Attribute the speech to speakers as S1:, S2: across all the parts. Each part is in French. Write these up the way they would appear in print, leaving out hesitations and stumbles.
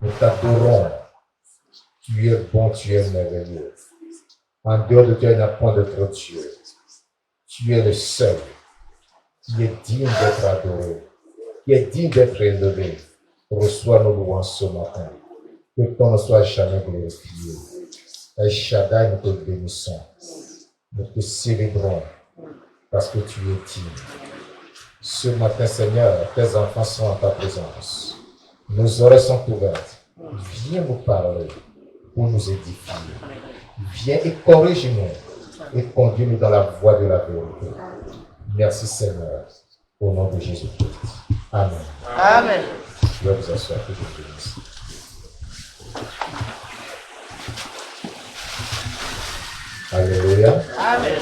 S1: Nous t'adorons. Tu es bon, tu es merveilleux. En dehors de toi, il n'y a point d'autre Dieu. Tu es le seul qui est digne d'être adoré, qui est digne d'être élevé. Reçois nos louanges ce matin. Que ton nom soit jamais glorifié. El Shaddai, nous te bénissons. Nous te célébrons parce que tu es digne. Ce matin, Seigneur, tes enfants sont en ta présence. Nos oreilles sont ouvertes. Viens nous parler pour nous édifier. Viens et corrige-nous et conduis-nous dans la voie de la vérité. Merci Seigneur, au nom de Jésus-Christ. Amen.
S2: Amen.
S1: Je vais vous asseoir, que je vous bénisse. Alléluia.
S2: Amen.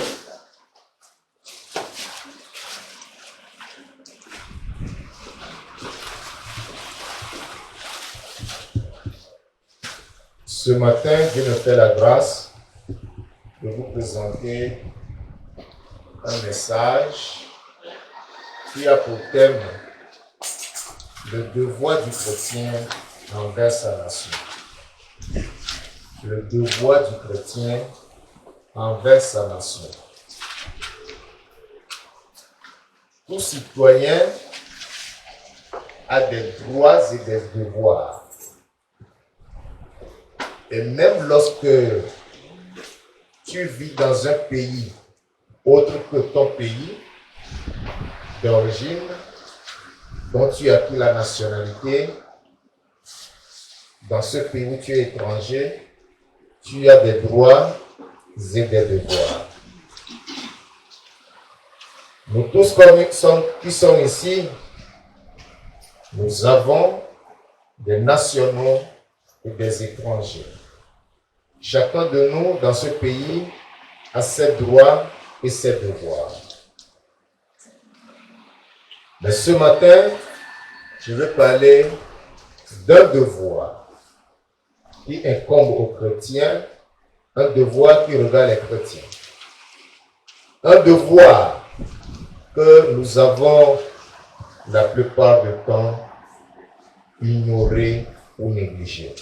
S1: Ce matin, Dieu me fait la grâce de vous présenter un message qui a pour thème le devoir du chrétien envers sa nation. Le devoir du chrétien envers sa nation. Tout citoyen a des droits et des devoirs. Et même lorsque tu vis dans un pays autre que ton pays d'origine, dont tu as pris la nationalité, dans ce pays où tu es étranger, tu as des droits et des devoirs. Nous tous qui sommes ici, nous avons des nationaux et des étrangers. Chacun de nous dans ce pays a ses droits et ses devoirs. Mais ce matin, je veux parler d'un devoir qui incombe aux chrétiens, un devoir qui regarde les chrétiens. Un devoir que nous avons la plupart du temps ignoré ou négligé.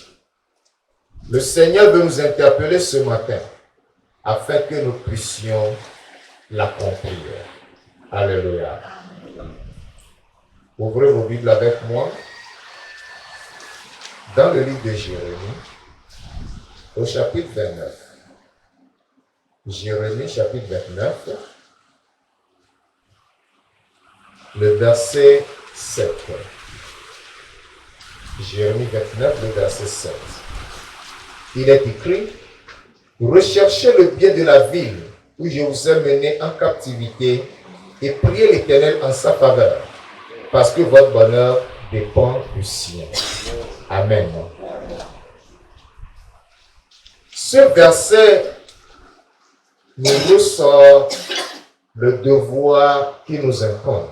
S1: Le Seigneur veut nous interpeller ce matin afin que nous puissions l'accomplir. Alléluia. Ouvrez vos Bibles avec moi dans le livre de Jérémie, au chapitre 29. Jérémie, chapitre 29, le verset 7. Jérémie 29, le verset 7. Il est écrit, recherchez le bien de la ville où je vous ai mené en captivité et priez l'Éternel en sa faveur, parce que votre bonheur dépend du sien. Amen. Ce verset nous ressort le devoir qui nous incombe.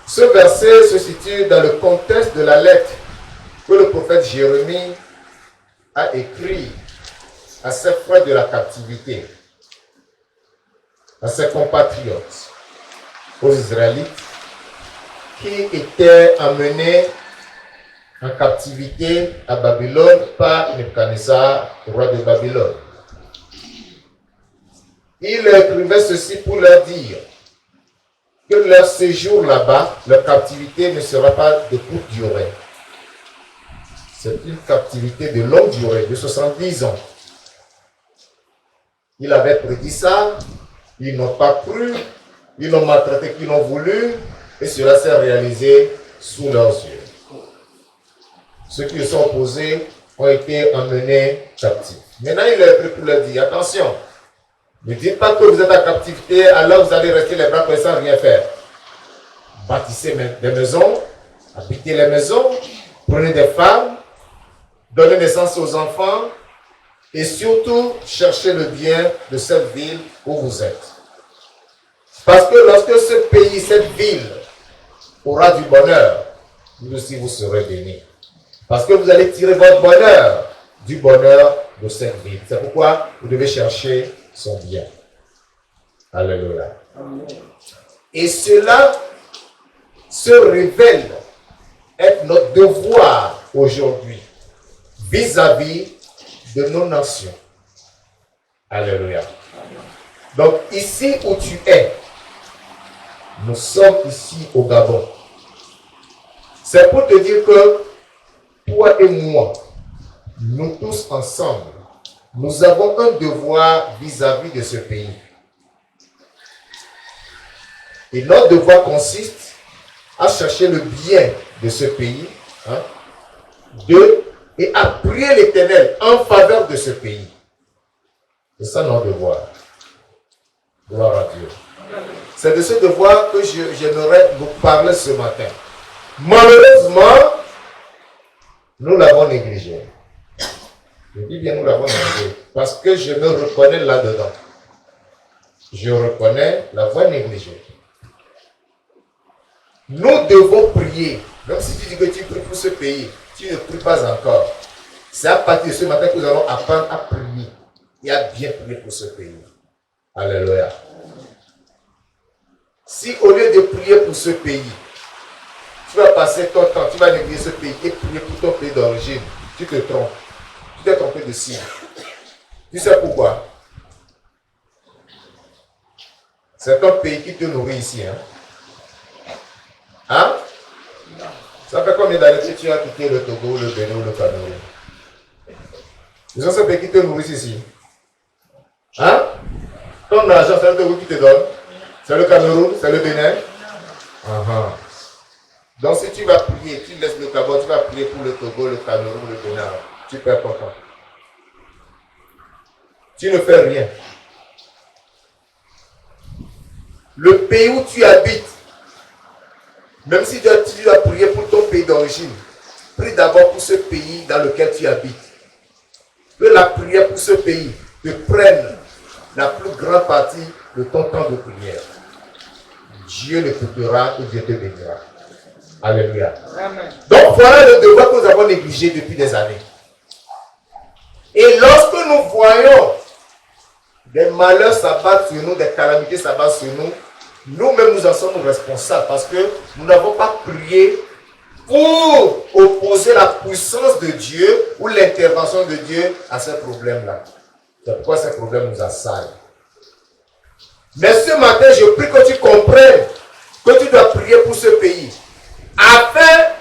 S1: Ce verset se situe dans le contexte de la lettre que le prophète Jérémie a écrit à ses frères de la captivité, à ses compatriotes, aux Israélites, qui étaient emmenés en captivité à Babylone par Nebuchadnezzar, roi de Babylone. Il écrivait ceci pour leur dire que leur séjour là-bas, leur captivité ne sera pas de courte durée. C'est une captivité de longue durée, de 70 ans. Il avait prédit ça, ils n'ont pas cru, ils l'ont maltraité qu'ils l'ont voulu, et cela s'est réalisé sous leurs yeux. Ceux qui se sont opposés ont été emmenés captifs. Maintenant, il est prêt pour leur dire, attention, ne dites pas que vous êtes en captivité, alors vous allez rester les bras sans rien faire. Bâtissez des maisons, habitez les maisons, prenez des femmes, donnez naissance aux enfants, et surtout, cherchez le bien de cette ville où vous êtes. Parce que lorsque ce pays, cette ville, aura du bonheur, vous aussi vous serez bénis. Parce que vous allez tirer votre bonheur du bonheur de cette ville. C'est pourquoi vous devez chercher son bien. Alléluia. Et cela se révèle être notre devoir aujourd'hui vis-à-vis de nos nations. Alléluia. Donc ici où tu es, nous sommes ici au Gabon. C'est pour te dire que toi et moi, nous tous ensemble, nous avons un devoir vis-à-vis de ce pays. Et notre devoir consiste à chercher le bien de ce pays, et à prier l'Éternel en faveur de ce pays. C'est ça notre devoir. Gloire à Dieu. C'est de ce devoir que j'aimerais vous parler ce matin. Malheureusement, nous l'avons négligé. Je dis bien nous l'avons négligé parce que je me reconnais là-dedans. Je reconnais l'avoir négligé. Nous devons prier. Même si tu dis que tu pries pour ce pays, tu ne pries pas encore. C'est à partir de ce matin que nous allons apprendre à prier et à bien prier pour ce pays. Alléluia. Si au lieu de prier pour ce pays, tu vas passer ton temps, tu vas négliger ce pays et prier pour ton pays d'origine, tu te trompes. Tu t'es trompé de cible. Tu sais pourquoi? C'est ton pays qui te nourrit ici. Hein? Ça fait combien d'années que tu as quitté le Togo, le Bénin ou le Cameroun? C'est ce pays qui te nourrit ici. Hein? Ton argent, c'est le Togo qui te donne. C'est le Cameroun, c'est le Bénin. Donc si tu vas prier, tu laisses le Gabon, tu vas prier pour le Togo, le Cameroun, le Bénin, tu perds ton temps. Tu ne fais rien. Le pays où tu habites, même si tu dois prier pour ton pays d'origine, prie d'abord pour ce pays dans lequel tu habites. Que la prière pour ce pays te prenne la plus grande partie de ton temps de prière. Dieu l'écoutera et Dieu te bénira. Alléluia. Amen. Donc voilà le devoir que nous avons négligé depuis des années. Et lorsque nous voyons des malheurs s'abattre sur nous, des calamités s'abattre sur nous, nous-mêmes nous en sommes responsables parce que nous n'avons pas prié pour opposer la puissance de Dieu ou l'intervention de Dieu à ces problèmes-là. C'est pourquoi ces problèmes nous assaillent. Mais ce matin, je prie que tu comprennes que tu dois prier pour ce pays afin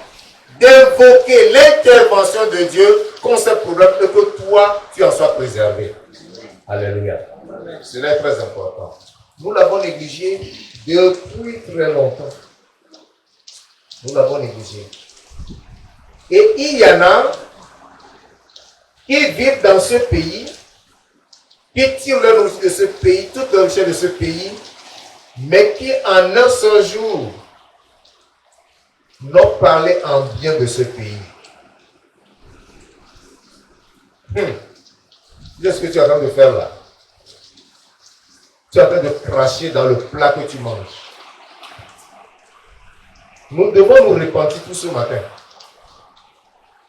S1: d'invoquer l'intervention de Dieu contre ces problèmes et que toi, tu en sois préservé. Alléluia. Cela est très important. Nous l'avons négligé depuis très longtemps. Nous l'avons négligé. Et il y en a qui vivent dans ce pays, qui tirent leur nourriture de ce pays, toute leur richesse de ce pays, mais qui en un seul jour n'ont parlé en bien de ce pays. Qu'est-ce que tu es en train de faire là? Tu es en train de cracher dans le plat que tu manges. Nous devons nous repentir tout ce matin.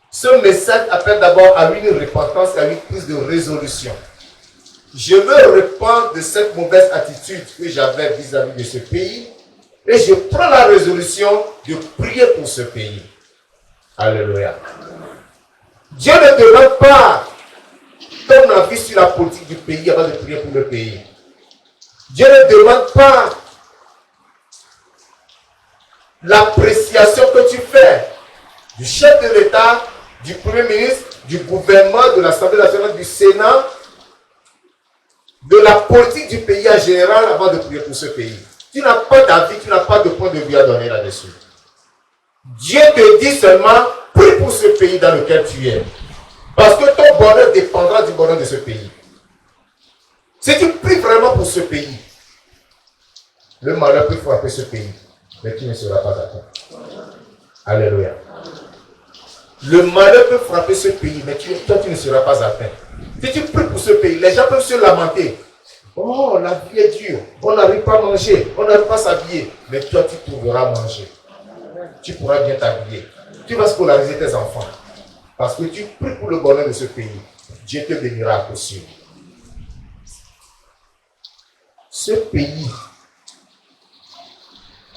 S1: Ce message appelle d'abord à une repentance et à une prise de résolution. Je me repens de cette mauvaise attitude que j'avais vis-à-vis de ce pays et je prends la résolution de prier pour ce pays. Alléluia. Dieu ne demande pas ton avis sur la politique du pays avant de prier pour le pays. Dieu ne demande pas l'appréciation que tu fais du chef de l'État, du Premier ministre, du gouvernement, de l'Assemblée nationale, du Sénat, de la politique du pays en général avant de prier pour ce pays. Tu n'as pas d'avis, tu n'as pas de point de vue à donner là-dessus. Dieu te dit seulement, prie pour ce pays dans lequel tu es. Parce que ton bonheur dépendra du bonheur de ce pays. Si tu pries vraiment pour ce pays, le malheur peut frapper ce pays, mais tu ne seras pas atteint. Alléluia. Le malheur peut frapper ce pays, mais toi tu ne seras pas atteint. Si tu pries pour ce pays, les gens peuvent se lamenter. Oh, la vie est dure. On n'arrive pas à manger. On n'arrive pas à s'habiller. Mais toi, tu trouveras à manger. Tu pourras bien t'habiller. Tu vas scolariser tes enfants. Parce que tu pries pour le bonheur de ce pays. Dieu te bénira aussi. Ce pays,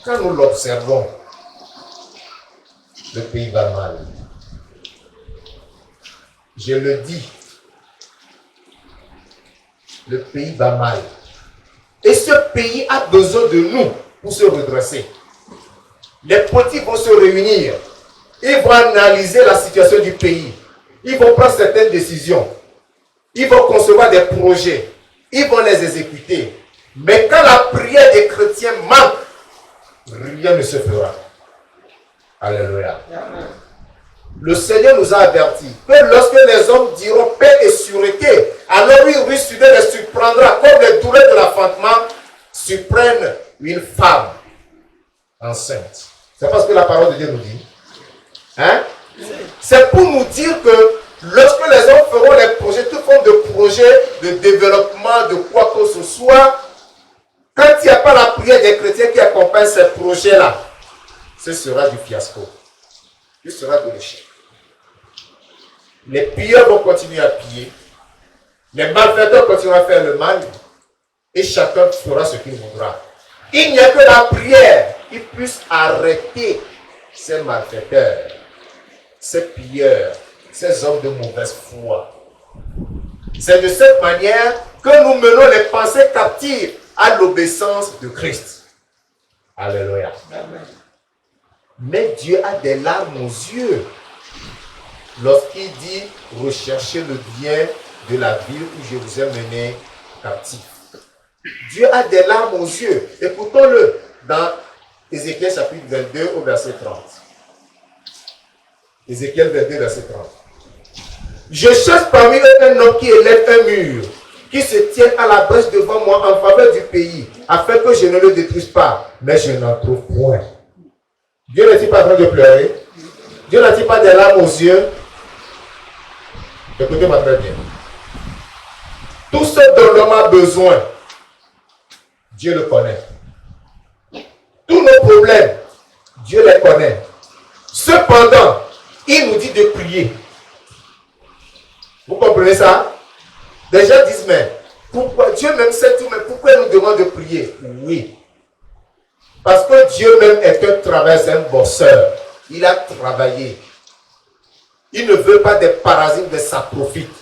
S1: quand nous l'observons, le pays va mal. Je le dis, le pays va mal. Et ce pays a besoin de nous pour se redresser. Les politiques vont se réunir. Ils vont analyser la situation du pays. Ils vont prendre certaines décisions. Ils vont concevoir des projets. Ils vont les exécuter. Mais quand la prière des chrétiens manque, rien ne se fera. Alléluia. Le Seigneur nous a avertis que lorsque les hommes diront paix et sûreté, alors il risque de les surprendra comme les douleurs de l'enfantement surprennent une femme enceinte. C'est parce que la parole de Dieu nous dit. Hein? C'est pour nous dire que lorsque les hommes feront les projets, toute forme de projet de développement, de quoi que ce soit, quand il n'y a pas la prière des chrétiens qui accompagne ces projets-là, ce sera du fiasco. Ce sera de l'échec. Les pilleurs vont continuer à piller. Les malfaiteurs continueront à faire le mal. Et chacun fera ce qu'il voudra. Il n'y a que la prière qui puisse arrêter ces malfaiteurs, ces pilleurs, ces hommes de mauvaise foi. C'est de cette manière que nous menons les pensées captives à l'obéissance de Christ. Alléluia. Amen. Mais Dieu a des larmes aux yeux lorsqu'il dit recherchez le bien de la ville où je vous ai mené captif. Dieu a des larmes aux yeux. Écoutons-le dans Ézéchiel chapitre 22 au verset 30. Ézéchiel 22 verset 30. Je cherche parmi eux un homme qui élève un mur, qui se tienne à la brèche devant moi en faveur du pays, afin que je ne le détruise pas. Mais je n'en trouve point. Dieu n'est-il pas en train de pleurer? Dieu n'a-t-il pas des larmes aux yeux? Écoutez-moi très bien. Tout ce dont l'homme a besoin, Dieu le connaît. Tous nos problèmes, Dieu les connaît. Cependant, il nous dit de prier. Vous comprenez ça? Des gens disent, mais pourquoi Dieu même sait tout, mais pourquoi il nous demande de prier? Oui. Parce que Dieu même est un travailleur, c'est un bosseur. Il a travaillé. Il ne veut pas des parasites, des saprophytes.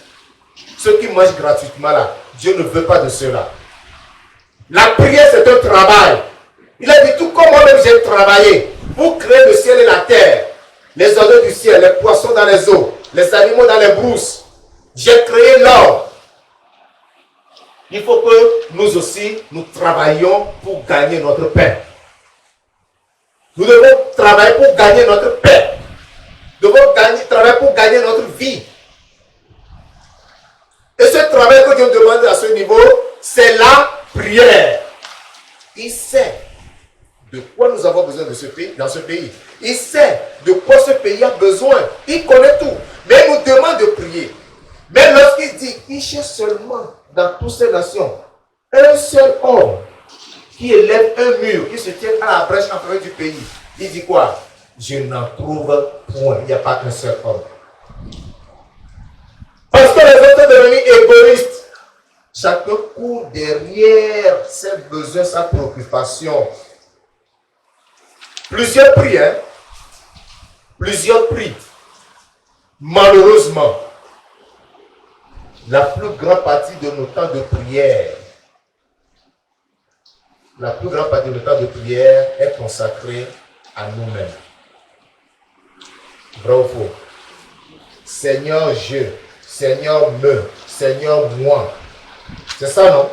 S1: Ceux qui mangent gratuitement là, Dieu ne veut pas de cela. La prière, c'est un travail. Il a dit, tout comme moi-même j'ai travaillé pour créer le ciel et la terre, les oiseaux du ciel, les poissons dans les eaux, les animaux dans les brousses. J'ai créé l'homme. Il faut que nous aussi, nous travaillions pour gagner notre pain. Nous devons travailler pour gagner notre pain. Nous devons travailler pour gagner notre vie. Et ce travail que Dieu demande à ce niveau, c'est la prière. Il sait de quoi nous avons besoin de ce pays, dans ce pays. Il sait de quoi ce pays a besoin. Il connaît tout. Mais il nous demande de prier. Mais lorsqu'il dit, il cherche seulement dans toutes ces nations un seul homme qui élève un mur, qui se tient à la brèche en faveur du pays. Il dit quoi? Je n'en trouve point. Il n'y a pas qu'un seul homme. Parce que les autres sont devenus égoïstes. Chacun court derrière ses besoins, sa préoccupation. Plusieurs prient, hein? Plusieurs prient. Malheureusement, la plus grande partie de nos temps de prière, la plus grande partie de nos temps de prière est consacrée à nous-mêmes. Vrai ou faux? Seigneur je, Seigneur me, Seigneur moi. C'est ça, non?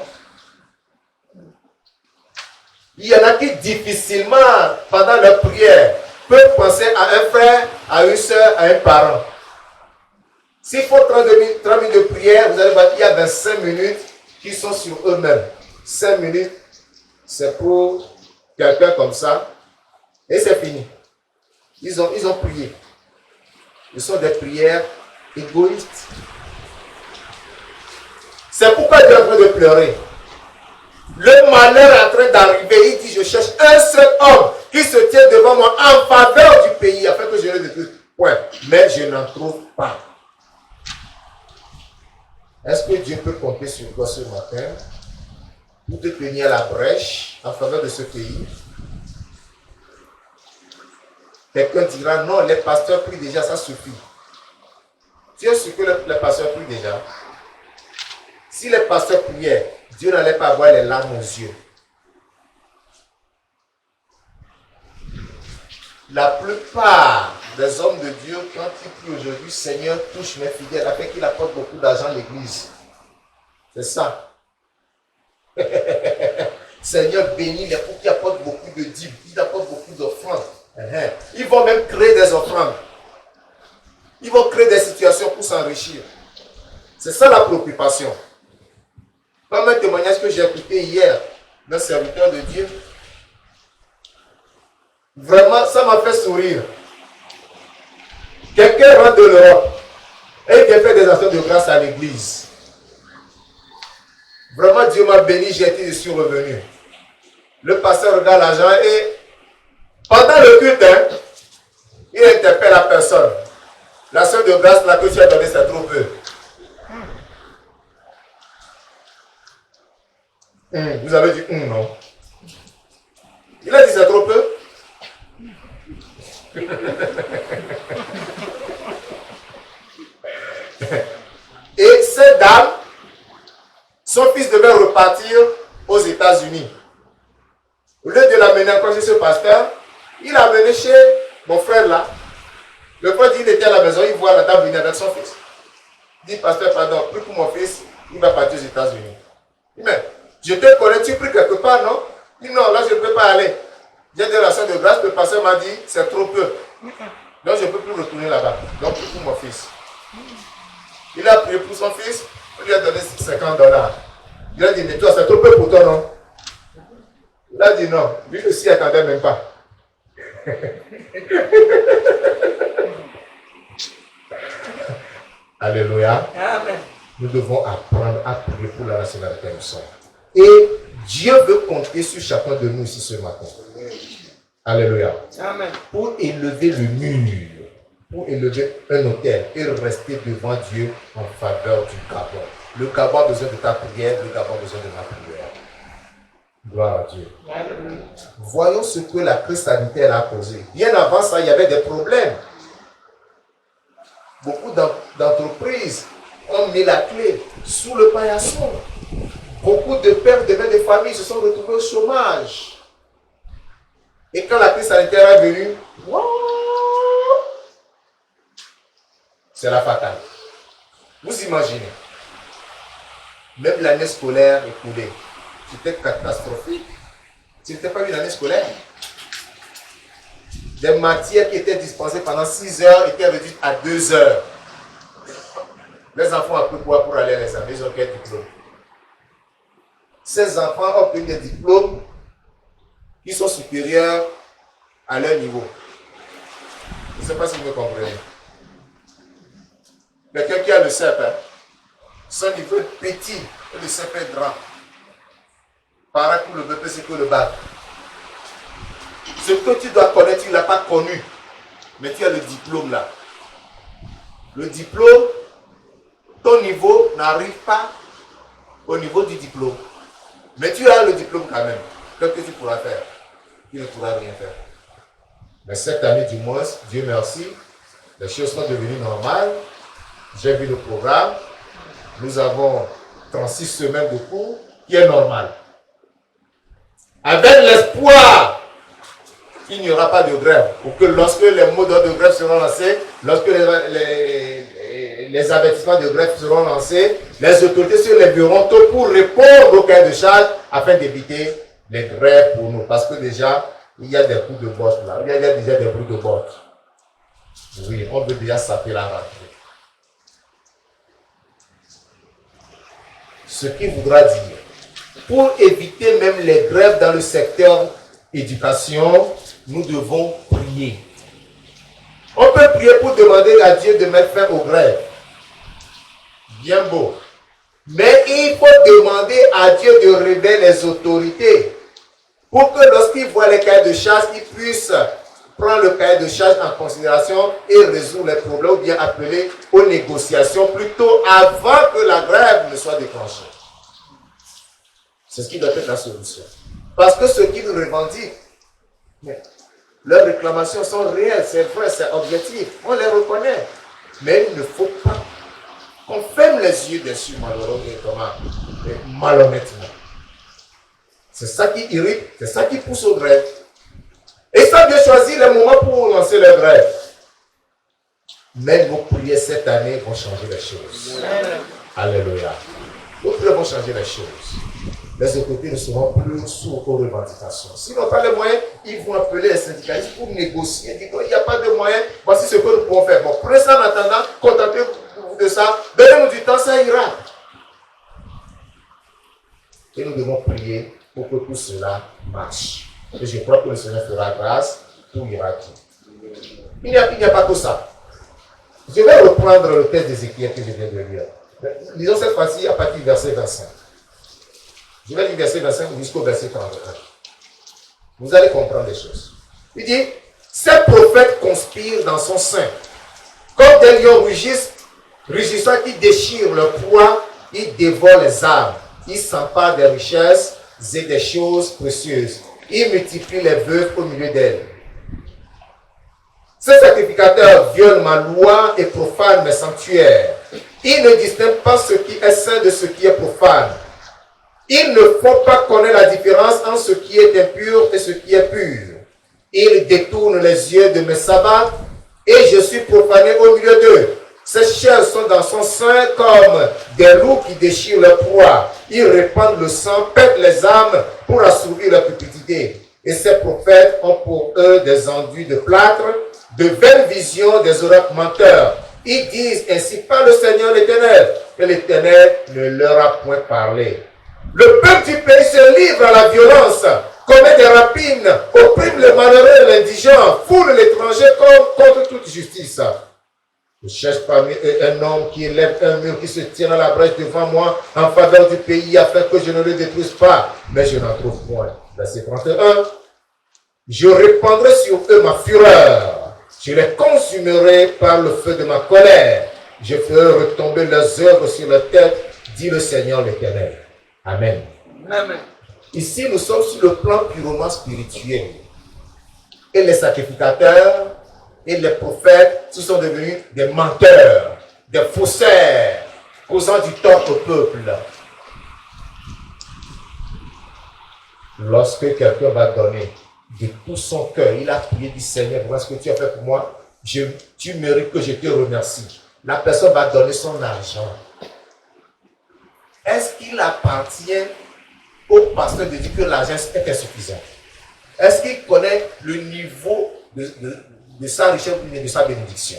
S1: Il y en a qui difficilement, pendant leur prière, peuvent penser à un frère, à une soeur, à un parent. S'il faut 30 minutes de prière, vous allez voir qu'il y a 25 minutes qui sont sur eux-mêmes. 5 minutes, c'est pour quelqu'un comme ça. Et c'est fini. Ils ont prié. Ce sont des prières égoïstes. C'est pourquoi Dieu est en train de pleurer. Le malheur est en train d'arriver. Il dit, je cherche un seul homme qui se tient devant moi en faveur du pays, afin que je le détruise. Ouais. Mais je n'en trouve pas. Est-ce que Dieu peut compter sur toi ce matin pour te tenir à la brèche en faveur de ce pays? Quelqu'un dira, non, les pasteurs prient déjà, ça suffit. Tu es sûr que les pasteurs prient déjà? Si les pasteurs priaient, Dieu n'allait pas avoir les larmes aux yeux. La plupart des hommes de Dieu, quand ils prient aujourd'hui, Seigneur, touche mes fidèles, afin qu'ils apportent beaucoup d'argent à l'église. C'est ça. Seigneur, bénis les pauvres qui apportent beaucoup de dîmes, qui apportent beaucoup d'offrandes. Ils vont même créer des offrandes. Ils vont créer des situations pour s'enrichir. C'est ça la préoccupation. Comme un témoignage que j'ai écouté hier d'un serviteur de Dieu. Vraiment, ça m'a fait sourire. Quelqu'un rentre de l'Europe et il vient faire des actions de grâce à l'église. Vraiment, Dieu m'a béni, j'ai été ici revenu. Le pasteur regarde l'argent et pendant le culte, il interpelle la personne. La soeur de grâce là que tu as donnée, c'est trop peu. Vous avez dit non. Il a dit c'est trop peu. Et cette dame, son fils devait repartir aux États-Unis. Au lieu de l'amener encore chez ce pasteur, il l'a amené chez mon frère là. Le frère dit qu'il était à la maison, il voit la dame venir avec son fils. Il dit, pasteur, pardon, prie pour mon fils, il va partir aux États-Unis. Il dit, mais je te connais, tu pries quelque part, non? Il dit, non, là je ne peux pas aller. J'ai des relations de grâce, le pasteur m'a dit, c'est trop peu. Donc je ne peux plus retourner là-bas. Donc prie pour mon fils. Il a prié pour son fils, il lui a donné $50. Il a dit, mais toi, c'est trop peu pour toi, non? Il a dit non, lui aussi attendait même pas. Alléluia.
S2: Amen.
S1: Nous devons apprendre à prier pour la nationalité où nous sommes. Et Dieu veut compter sur chacun de nous ici ce matin. Alléluia.
S2: Amen.
S1: Pour élever le mur, pour élever un autel et rester devant Dieu en faveur du Gabon. Le Gabon a besoin de ta prière, le Gabon a besoin de ma prière. Gloire à Dieu. Voyons ce que la crise sanitaire a causé. Bien avant ça, il y avait des problèmes. Beaucoup d'entreprises ont mis la clé sous le paillasson. Beaucoup de pères, de mères de famille se sont retrouvés au chômage. Et quand la crise sanitaire est venue, c'est la fatale. Vous imaginez, même l'année scolaire écoulée, c'était catastrophique. Ce n'était pas une année scolaire. Des matières qui étaient dispensées pendant 6 heures étaient réduites à 2 heures. Les enfants ont appris quoi pour aller à l'examen? Ils ont quel diplôme? Ces enfants ont obtenu des diplômes qui sont supérieurs à leur niveau. Je ne sais pas si vous me comprenez. Quelqu'un qui a le CEP, son niveau est petit et le CEP est grand. Par pour le BP, c'est que le bac. Ce que tu dois connaître, tu ne l'as pas connu. Mais tu as le diplôme là. Le diplôme, ton niveau n'arrive pas au niveau du diplôme. Mais tu as le diplôme quand même. Qu'est-ce que tu pourras faire? Tu ne pourras rien faire. Mais cette année, du moins, Dieu merci, les choses sont devenues normales. J'ai vu le programme. Nous avons 36 semaines de cours, qui est normal. Avec l'espoir qu'il n'y aura pas de grève, pour que lorsque les mots d'ordre de grève seront lancés, lorsque les avertissements de grève seront lancés, les autorités se lèveront tôt pour répondre au cahier de charge afin d'éviter les grèves pour nous. Parce que déjà, il y a des coups de botte là, il y a déjà des bruits de botte. Oui, on veut déjà saper la rentrée. Ce qui voudra dire, pour éviter même les grèves dans le secteur éducation, nous devons prier. On peut prier pour demander à Dieu de mettre fin aux grèves. Bien beau. Mais il faut demander à Dieu de révéler les autorités pour que lorsqu'ils voient les cahiers de charge, ils puissent prendre le cahier de charge en considération et résoudre les problèmes ou bien appeler aux négociations plutôt avant que la grève ne soit déclenchée. C'est ce qui doit être la solution. Parce que ce qu'ils revendiquent, mais Leurs réclamations sont réelles, c'est vrai, c'est objectif. On les reconnaît. Mais il ne faut pas qu'on ferme les yeux dessus malhonnêtement. C'est ça qui irrite, c'est ça qui pousse au grève. Et ça bien choisir les moments pour lancer les grèves. Mais vos prières cette année vont changer les choses. Alléluia. Vos prières vont changer les choses. Les autorités ne seront plus sourds aux revendications. S'ils n'ont pas les moyens, ils vont appeler les syndicalistes pour négocier. Ils disent, il n'y a pas de moyens, voici ce que nous pouvons faire. Bon, prenez ça en attendant, contentez-vous de ça, donnez-nous du temps, ça ira. Et nous devons prier pour que tout cela marche. Et je crois que le Seigneur fera grâce, tout ira bien. Il n'y a pas que ça. Je vais reprendre le texte d'Ézéchiel que je viens de lire. Lisons cette fois-ci à partir du verset 25. Je vais lire verset 25 jusqu'au verset 31. Vous allez comprendre les choses. Il dit, ces prophètes conspirent dans son sein. Comme des lions rugissant qui déchirent leur proie, ils dévorent les âmes. Ils s'emparent des richesses et des choses précieuses. Ils multiplient les veuves au milieu d'elles. Ces sacrificateurs violent ma loi et profanent mes sanctuaires. Ils ne distinguent pas ce qui est saint de ce qui est profane. Ils ne font pas connaître la différence entre ce qui est impur et ce qui est pur. Ils détournent les yeux de mes sabbats et je suis profané au milieu d'eux. Ces chairs sont dans son sein comme des loups qui déchirent leur proie. Ils répandent le sang, pètent les âmes pour assouvir leur cupidité. Et ces prophètes ont pour eux des enduits de plâtre, de vaines visions des oracles menteurs. Ils disent ainsi par le Seigneur l'Éternel, que l'Éternel ne leur a point parlé. Le peuple du pays se livre à la violence, commet des rapines, opprime les malheureux et l'indigent, foule l'étranger contre toute justice. Je cherche parmi eux un homme qui élève un mur, qui se tient à la brèche devant moi en faveur du pays afin que je ne le détruise pas. Mais je n'en trouve point. Verset 31. Je répandrai sur eux ma fureur. Je les consumerai par le feu de ma colère. Je ferai retomber leurs œuvres sur leur tête, dit le Seigneur l'Éternel. Amen.
S2: Amen.
S1: Ici, nous sommes sur le plan purement spirituel. Et les sacrificateurs et les prophètes, ce sont devenus des menteurs, des faussaires, causant du tort au peuple. Lorsque quelqu'un va donner de tout son cœur, il a prié du Seigneur, voilà ce que tu as fait pour moi, tu mérites que je te remercie. La personne va donner son argent. Est-ce qu'il appartient au pasteur de dire que l'argent est insuffisant? Est-ce qu'il connaît le niveau de sa richesse ou de sa bénédiction?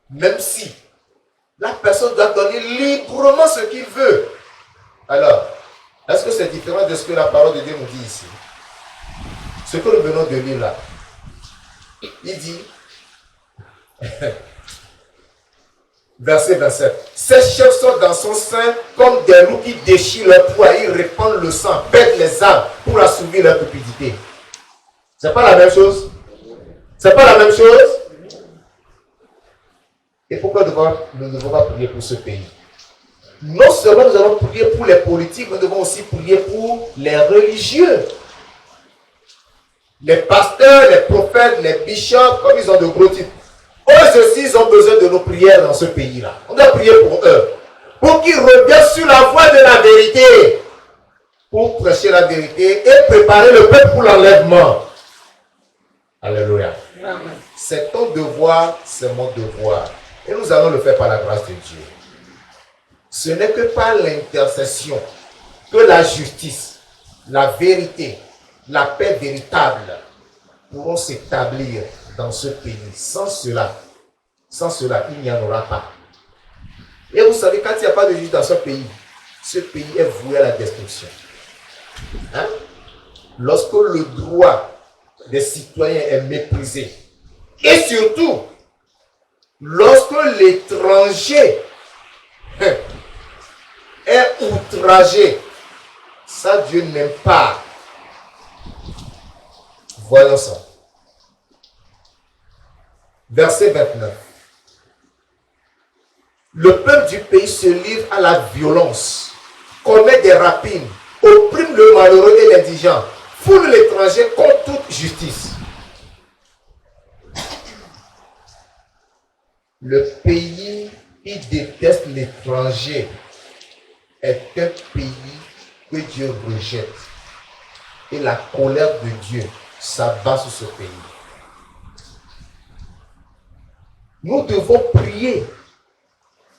S1: Même si la personne doit donner librement ce qu'il veut. Alors, est-ce que c'est différent de ce que la parole de Dieu nous dit ici? Ce que nous venons de lire là, il dit, verset 27, ces chefs sont dans son sein comme des loups qui déchirent leur proie, ils répandent le sang, pètent les âmes pour assouvir leur cupidité. C'est pas la même chose? C'est pas la même chose? Et pourquoi nous ne devons pas prier pour ce pays? Non seulement nous allons prier pour les politiques, nous devons aussi prier pour les religieux. Les pasteurs, les prophètes, les bishops, comme ils ont de gros titres. Eux aussi, ils ont besoin de nos prières dans ce pays-là. On doit prier pour eux. Pour qu'ils reviennent sur la voie de la vérité. Pour prêcher la vérité et préparer le peuple pour l'enlèvement. Alléluia. C'est ton devoir, c'est mon devoir. Et nous allons le faire par la grâce de Dieu. Ce n'est que par l'intercession que la justice, la vérité, la paix véritable pourront s'établir dans ce pays. Sans cela, il n'y en aura pas. Et vous savez, quand il n'y a pas de justice dans ce pays est voué à la destruction. Hein? Lorsque le droit des citoyens est méprisé, et surtout, lorsque l'étranger est outragé, ça Dieu n'aime pas. Voyons ça. Verset 29. Le peuple du pays se livre à la violence, commet des rapines, opprime le malheureux et l'indigent, foule l'étranger contre toute justice. le pays qui déteste l'étranger est un pays que Dieu rejette. Et la colère de Dieu s'abat sur ce pays. Nous devons prier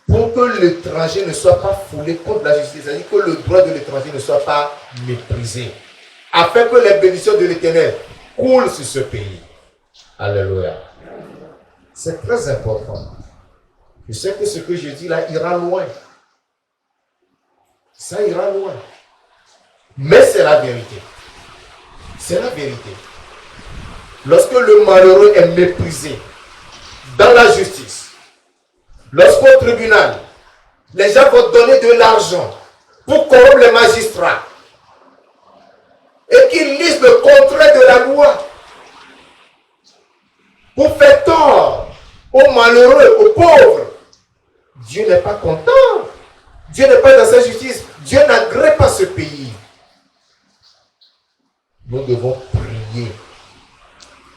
S1: pour que l'étranger ne soit pas foulé contre la justice, c'est-à-dire que le droit de l'étranger ne soit pas méprisé, afin que les bénédictions de l'Éternel coulent sur ce pays. Alléluia. C'est très important. Je sais que ce que je dis là ira loin. Ça ira loin. Mais c'est la vérité. C'est la vérité. Lorsque le malheureux est méprisé dans la justice, lorsqu'au tribunal, les gens vont donner de l'argent pour corrompre les magistrats et qu'ils lisent le contraire de la loi pour faire tort aux malheureux, aux pauvres, Dieu n'est pas content. Dieu n'est pas dans sa justice. Dieu n'agrée pas ce pays. Nous devons prier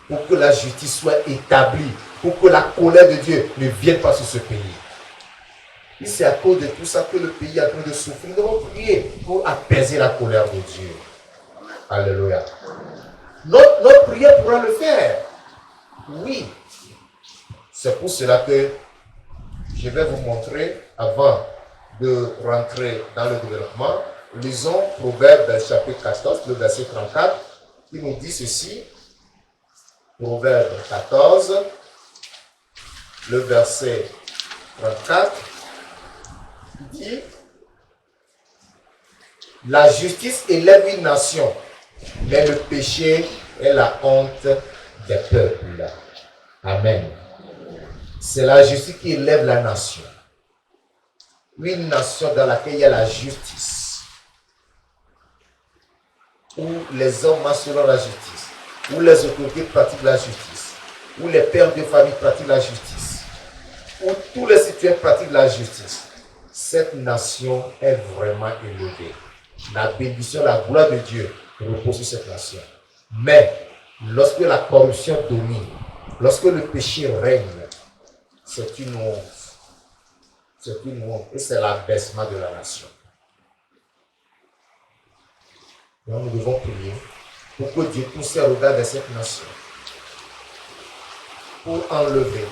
S1: pour que la justice soit établie, pour que la colère de Dieu ne vienne pas sur ce pays. Et c'est à cause de tout ça que le pays est en train de souffrir. Nous devons prier pour apaiser la colère de Dieu. Alléluia. Notre prière pourra le faire. Oui. C'est pour cela que je vais vous montrer, avant de rentrer dans le développement, lisons Proverbe chapitre 14, le verset 34, qui nous dit ceci. Proverbe 14, le verset 34, qui dit: la justice élève une nation, mais le péché est la honte des peuples. Amen. C'est la justice qui élève la nation. Une nation dans laquelle il y a la justice, où les hommes marchent selon la justice, où les autorités pratiquent la justice, où les pères de famille pratiquent la justice, où tous les citoyens pratiquent la justice. Cette nation est vraiment élevée. La bénédiction, la gloire de Dieu repose sur cette nation. Mais lorsque la corruption domine, lorsque le péché règne, c'est une honte. C'est une honte et c'est l'abaissement de la nation. Donc nous devons prier pour que Dieu pousse ses regards vers cette nation, pour enlever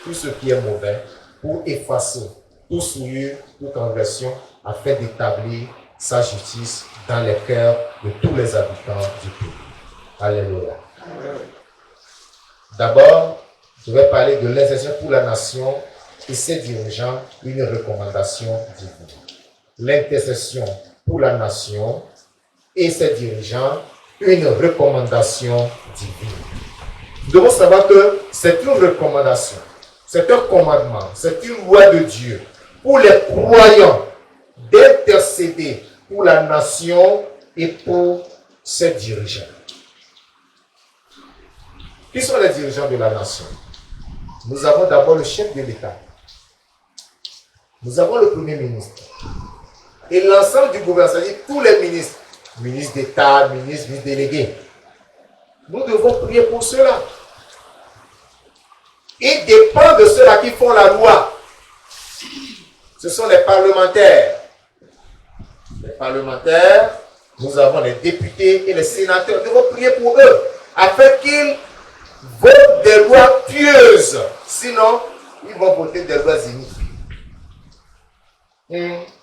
S1: tout ce qui est mauvais, pour effacer toute souillure, toute transgression, afin d'établir sa justice dans les cœurs de tous les habitants du pays. Alléluia. D'abord, je vais parler de l'intercession pour la nation et ses dirigeants, une recommandation divine. L'intercession pour la nation et ses dirigeants, une recommandation divine. Nous devons savoir que c'est une recommandation, c'est un commandement, c'est une loi de Dieu pour les croyants d'intercéder pour la nation et pour ses dirigeants. Qui sont les dirigeants de la nation? Nous avons d'abord le chef de l'État. Nous avons le premier ministre. Et l'ensemble du gouvernement, c'est-à-dire tous les ministres, ministres d'État, ministres délégués. Nous devons prier pour cela. Il dépend de ceux-là qui font la loi. Ce sont les parlementaires. Les parlementaires, nous avons les députés et les sénateurs. Nous devons prier pour eux, afin qu'ils votent des lois pieuses. Sinon, ils vont voter des lois iniques.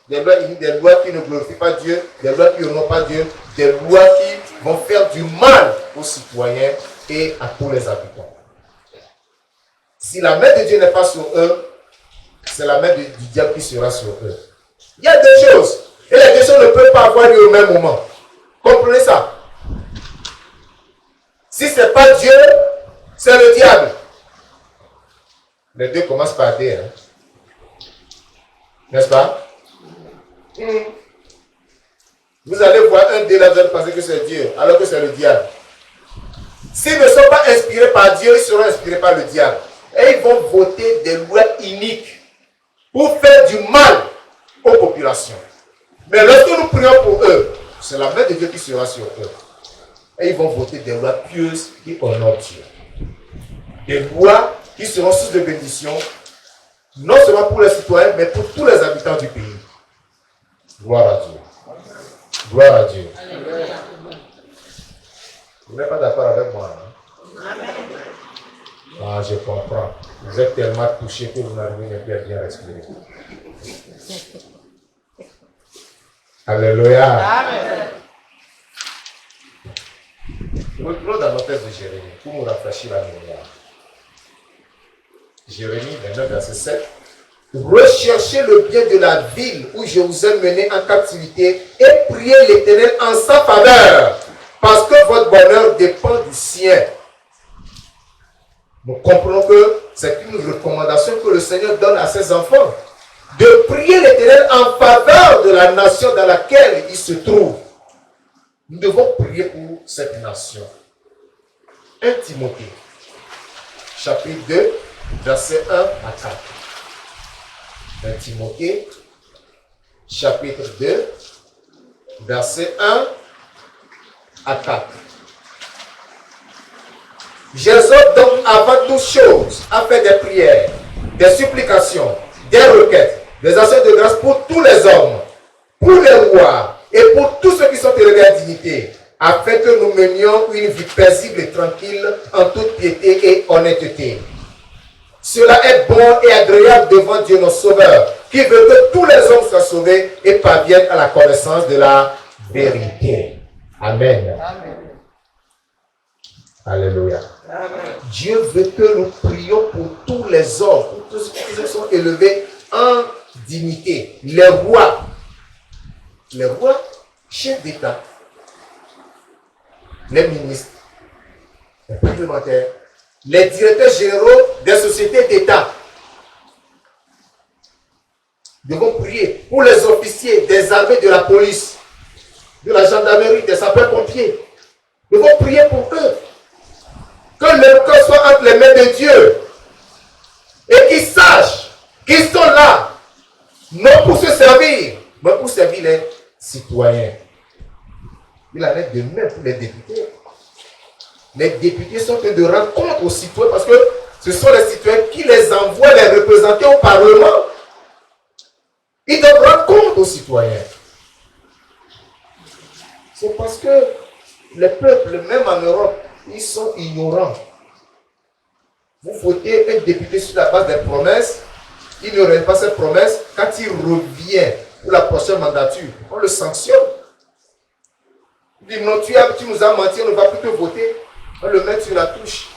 S1: Des lois iniques, des lois qui ne glorifient pas Dieu, des lois qui n'honorent pas Dieu, des lois qui vont faire du mal aux citoyens et à tous les habitants. Si la main de Dieu n'est pas sur eux, c'est la main du diable qui sera sur eux. Il y a des choses, et les deux choses ne peuvent pas avoir lieu au même moment. Comprenez ça? Si ce n'est pas Dieu, c'est le diable. Les deux commencent par D. N'est-ce pas? Vous allez voir un D là, vous allez penser que c'est Dieu, alors que c'est le diable. S'ils ne sont pas inspirés par Dieu, ils seront inspirés par le diable. Et ils vont voter des lois iniques pour faire du mal aux populations. Mais lorsque nous prions pour eux, c'est la main de Dieu qui sera sur eux. Et ils vont voter des lois pieuses qui honorent Dieu. Des lois qui seront source de bénédiction, non seulement pour les citoyens, mais pour tous les habitants du pays. Gloire à Dieu. Gloire à Dieu. Vous n'êtes pas d'accord avec moi? Hein? Ah, je comprends. Vous êtes tellement touchés que vous n'arrivez même plus à bien respirer. Alléluia. Amen. Nous prenons dans notre texte de Jérémie pour nous rafraîchir la mémoire. Jérémie 29, verset 7. Recherchez le bien de la ville où je vous ai mené en captivité et priez l'Éternel en sa faveur, parce que votre bonheur dépend du sien. Nous comprenons que c'est une recommandation que le Seigneur donne à ses enfants, de prier l'Éternel en faveur de la nation dans laquelle il se trouve. Nous devons prier pour cette nation. 1 Timothée, chapitre 2, verset 1 à 4. 1 Timothée, chapitre 2, verset 1 à 4. J'exhorte donc avant toute chose à faire des prières, des supplications, des requêtes, des actions de grâce pour tous les hommes, pour les rois et pour tous ceux qui sont élevés à dignité, afin que nous menions une vie paisible et tranquille en toute piété et honnêteté. Cela est bon et agréable devant Dieu notre Sauveur, qui veut que tous les hommes soient sauvés et parviennent à la connaissance de la vérité. Amen. Amen. Alléluia. Amen. Dieu veut que nous prions pour tous les hommes, pour tous ceux qui sont élevés en dignité. Les rois, chefs d'État, les ministres, les parlementaires, les directeurs généraux des sociétés d'État. Nous devons prier pour les officiers des armées, de la police, de la gendarmerie, des sapeurs-pompiers. Nous devons prier pour eux. Que leur cœur soit entre les mains de Dieu. Et qu'ils sachent qu'ils sont là, non pour se servir, mais pour servir les citoyens. Il en est de même pour les députés. Les députés sont en train de rendre compte aux citoyens parce que ce sont les citoyens qui les envoient les représenter au Parlement. Ils doivent rendre compte aux citoyens. C'est parce que les peuples, même en Europe, ils sont ignorants. Vous votez un député sur la base des promesses, il ne réalise pas cette promesse. Quand il revient pour la prochaine mandature, on le sanctionne. Il dit non, tu nous as menti, on ne va plus te voter. On le met sur la touche.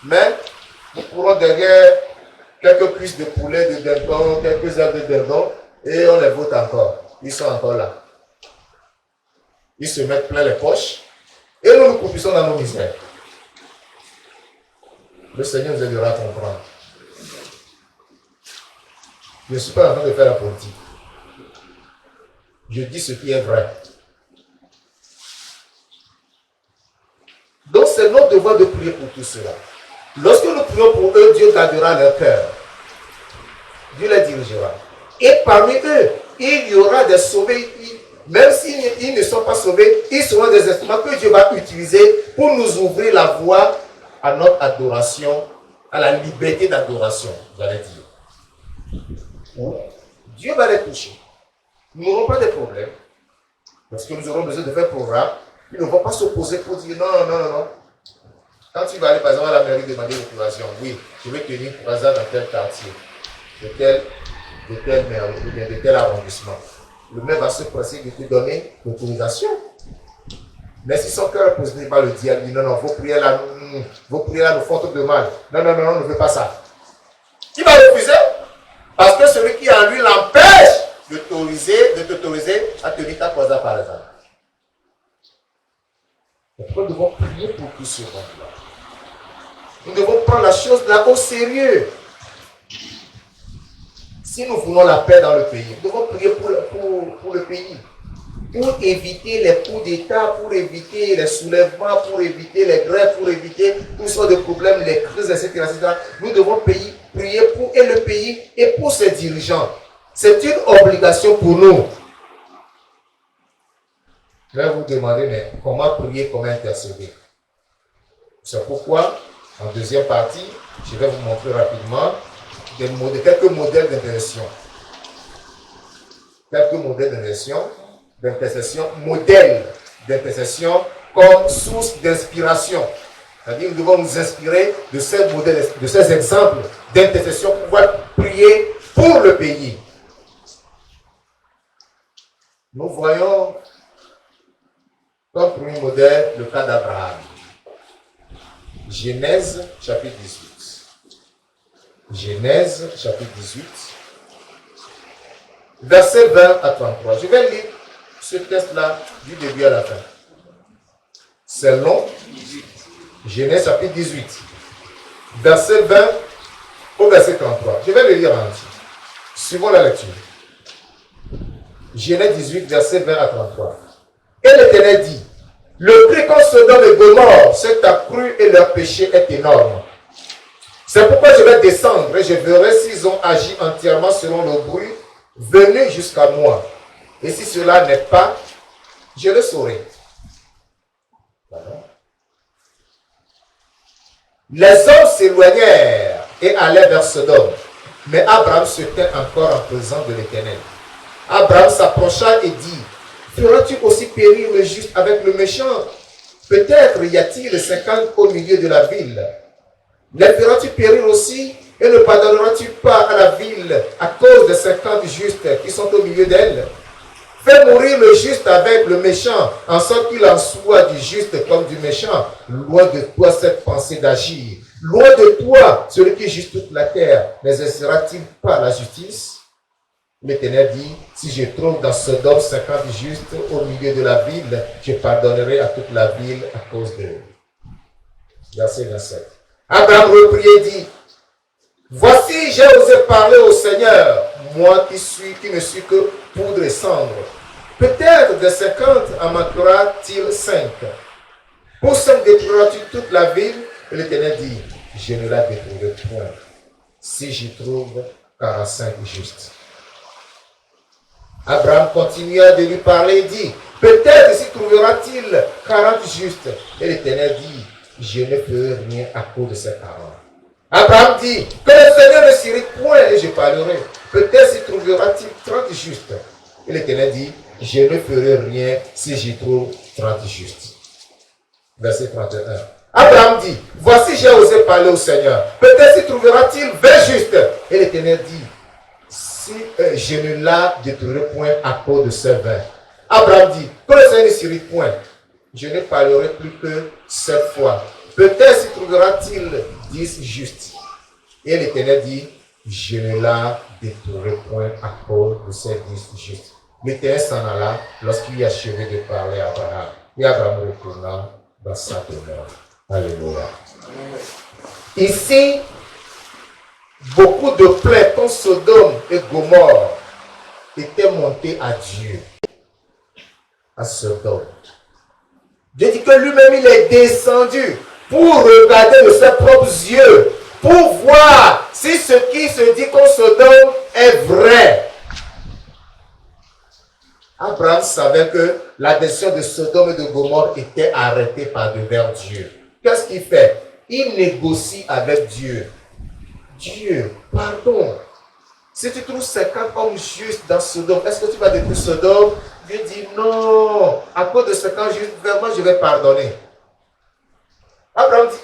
S1: Mais nous courons derrière quelques cuisses de poulet, de dindon, quelques ailes de dindon, et on les vote encore. Ils sont encore là. Ils se mettent plein les poches, et nous nous croupissons dans nos misères. Le Seigneur nous aidera à comprendre. Je ne suis pas en train de faire la politique. Je dis ce qui est vrai. Donc c'est notre devoir de prier pour tout cela. Lorsque nous prions pour eux, Dieu gardera leur cœur. Dieu les dirigera. Et parmi eux, il y aura des sauvés. Même s'ils ne sont pas sauvés, ils seront des instruments que Dieu va utiliser pour nous ouvrir la voie à notre adoration, à la liberté d'adoration, j'allais dire. Dieu va les toucher. Nous n'aurons pas de problème. Parce que nous aurons besoin de faire un programme. Ils ne vont pas s'opposer pour dire non. Quand tu vas aller par exemple à la mairie demander l'autorisation, oui, je vais tenir une croisade dans tel quartier, de tel mairie, de tel arrondissement. Le maire va se presser de te donner l'autorisation. Mais si son cœur ne pose pas le diable, il dit non, vos prières là nous font tout de mal. Non, on ne veut pas ça. Il va refuser parce que celui qui en lui l'empêche de t'autoriser à tenir ta croisade par exemple. Nous devons prier pour tout ce monde-là. Nous devons prendre la chose là au sérieux. Si nous voulons la paix dans le pays, nous devons prier pour le pays. Pour éviter les coups d'État, pour éviter les soulèvements, pour éviter les grèves, pour éviter toutes sortes de problèmes, les crises, etc. Nous devons prier pour le pays et pour ses dirigeants. C'est une obligation pour nous. Je vais vous demander, mais comment prier, comment intercéder? C'est pourquoi, en deuxième partie, Je vais vous montrer rapidement quelques modèles d'intercession. Quelques modèles d'intercession, modèles d'intercession comme source d'inspiration. C'est-à-dire nous devons nous inspirer de ces modèles, de ces exemples d'intercession pour pouvoir prier pour le pays. Nous voyons comme premier modèle le cas d'Abraham. Genèse chapitre 18. Genèse chapitre 18. Versets 20 à 33. Je vais lire ce texte-là du début à la fin. C'est long. Genèse chapitre 18. Verset 20 au verset 33. Je vais le lire en entier. Suivons la lecture. Genèse 18, verset 20 à 33. Et l'Éternel dit, le prix qu'on se donne de Gomorrhe s'est accru et leur péché est énorme. C'est pourquoi je vais descendre et je verrai s'ils ont agi entièrement selon le bruit venu jusqu'à moi. Et si cela n'est pas, je le saurai. Voilà. Les hommes s'éloignèrent et allèrent vers Sodome. Mais Abraham se tint encore en présence de l'Éternel. Abraham s'approcha et dit, feras-tu aussi périr le juste avec le méchant? Peut-être y a-t-il 50 au milieu de la ville. Les feras-tu périr aussi et ne pardonneras-tu pas à la ville à cause des 50 justes qui sont au milieu d'elle? Fais mourir le juste avec le méchant, en sorte qu'il en soit du juste comme du méchant. Loin de toi cette pensée d'agir. Loin de toi, celui qui juge toute la terre, n'exercera-t-il pas la justice? L'Éternel dit, si je trouve dans Sodome 50 justes au milieu de la ville, je pardonnerai à toute la ville à cause d'eux. Verset 27. Abraham reprit et dit, voici, j'ai osé parler au Seigneur, moi qui ne suis que poudre et cendre. Peut-être de 50 en manquera-t-il 5. Pour 5 détruiras-tu toute la ville? Et l'Éternel dit, je ne la détruirai point, si j'y trouve 45 justes. Abraham continua de lui parler et dit, peut-être s'y trouvera-t-il 40 justes. Et l'Éternel dit, je ne ferai rien à cause de ces 40. Abraham dit, que le Seigneur ne s'irrite point et je parlerai. Peut-être s'y trouvera-t-il 30 justes. Et l'Éternel dit, je ne ferai rien si j'y trouve 30 justes. Verset 31. Abraham dit, voici j'ai osé parler au Seigneur. Peut-être s'y trouvera-t-il 20 justes. Et l'Éternel dit, si je ne la détruirai point à cause de ces 20. Abraham dit, que le Seigneur ne s'irrite point. Je ne parlerai plus que 7 fois. Peut-être s'y trouvera-t-il 10 justes. Et l'Éternel dit, je ne la détruirai point à cause de ces 10 justes. L'Éternel s'en alla lorsqu'il eut achevé de parler à Abraham. Et Abraham retourna dans sa demeure. Alléluia. Ici, beaucoup de plaintes contre Sodome et Gomorrhe étaient montées à Dieu, à Sodome. Dieu dit que lui-même, il est descendu pour regarder de ses propres yeux, pour voir si ce qui se dit contre Sodome est vrai. Abraham savait que la décision de Sodome et de Gomorrhe était arrêtée par devers Dieu. Qu'est-ce qu'il fait? Il négocie avec Dieu. Dieu, pardon. Si tu trouves 50 hommes justes dans Sodome, est-ce que tu vas détruire Sodome? Dieu dit non. À cause de 50 justes, vraiment, je vais pardonner. Abraham dit,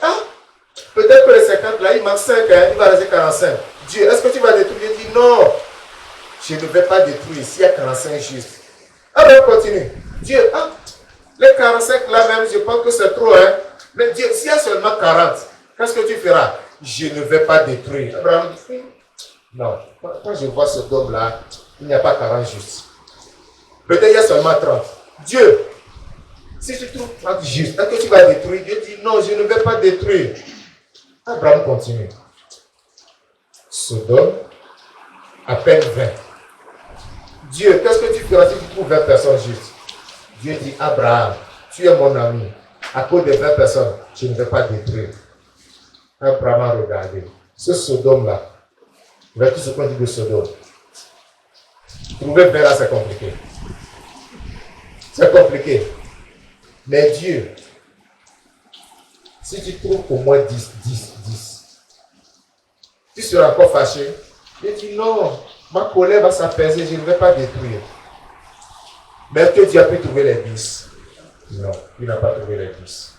S1: peut-être que les 50 là, il manque 5, il va rester 45. Dieu, est-ce que tu vas détruire? Dieu dit non. Je ne vais pas détruire s'il y a 45 justes. Abraham continue. Dieu, les 45 là même, je pense que c'est trop. Mais Dieu, s'il y a seulement 40, qu'est-ce que tu feras? Je ne vais pas détruire. Abraham dit, non. Quand je vois ce dôme là, il n'y a pas 40 justes. Peut-être il y a seulement 30. Dieu, si tu trouves 30 justes, est-ce que tu vas détruire? Dieu dit, non, je ne vais pas détruire. Abraham continue. Sodome, à peine 20. Dieu, qu'est-ce que tu feras si tu trouves 20 personnes justes? Dieu dit, Abraham, tu es mon ami. À cause de 20 personnes, je ne vais pas détruire. Abraham a regardé. Ce Sodome-là, vers tout ce qu'on dit de Sodome. Trouver 20 là, c'est compliqué. C'est compliqué. Mais Dieu, si tu trouves au moins 10, Tu seras encore fâché. Il dit non, ma colère va s'apaiser, je ne vais pas détruire. Mais est-ce que Dieu a pu trouver les 10? Non, il n'a pas trouvé les 10.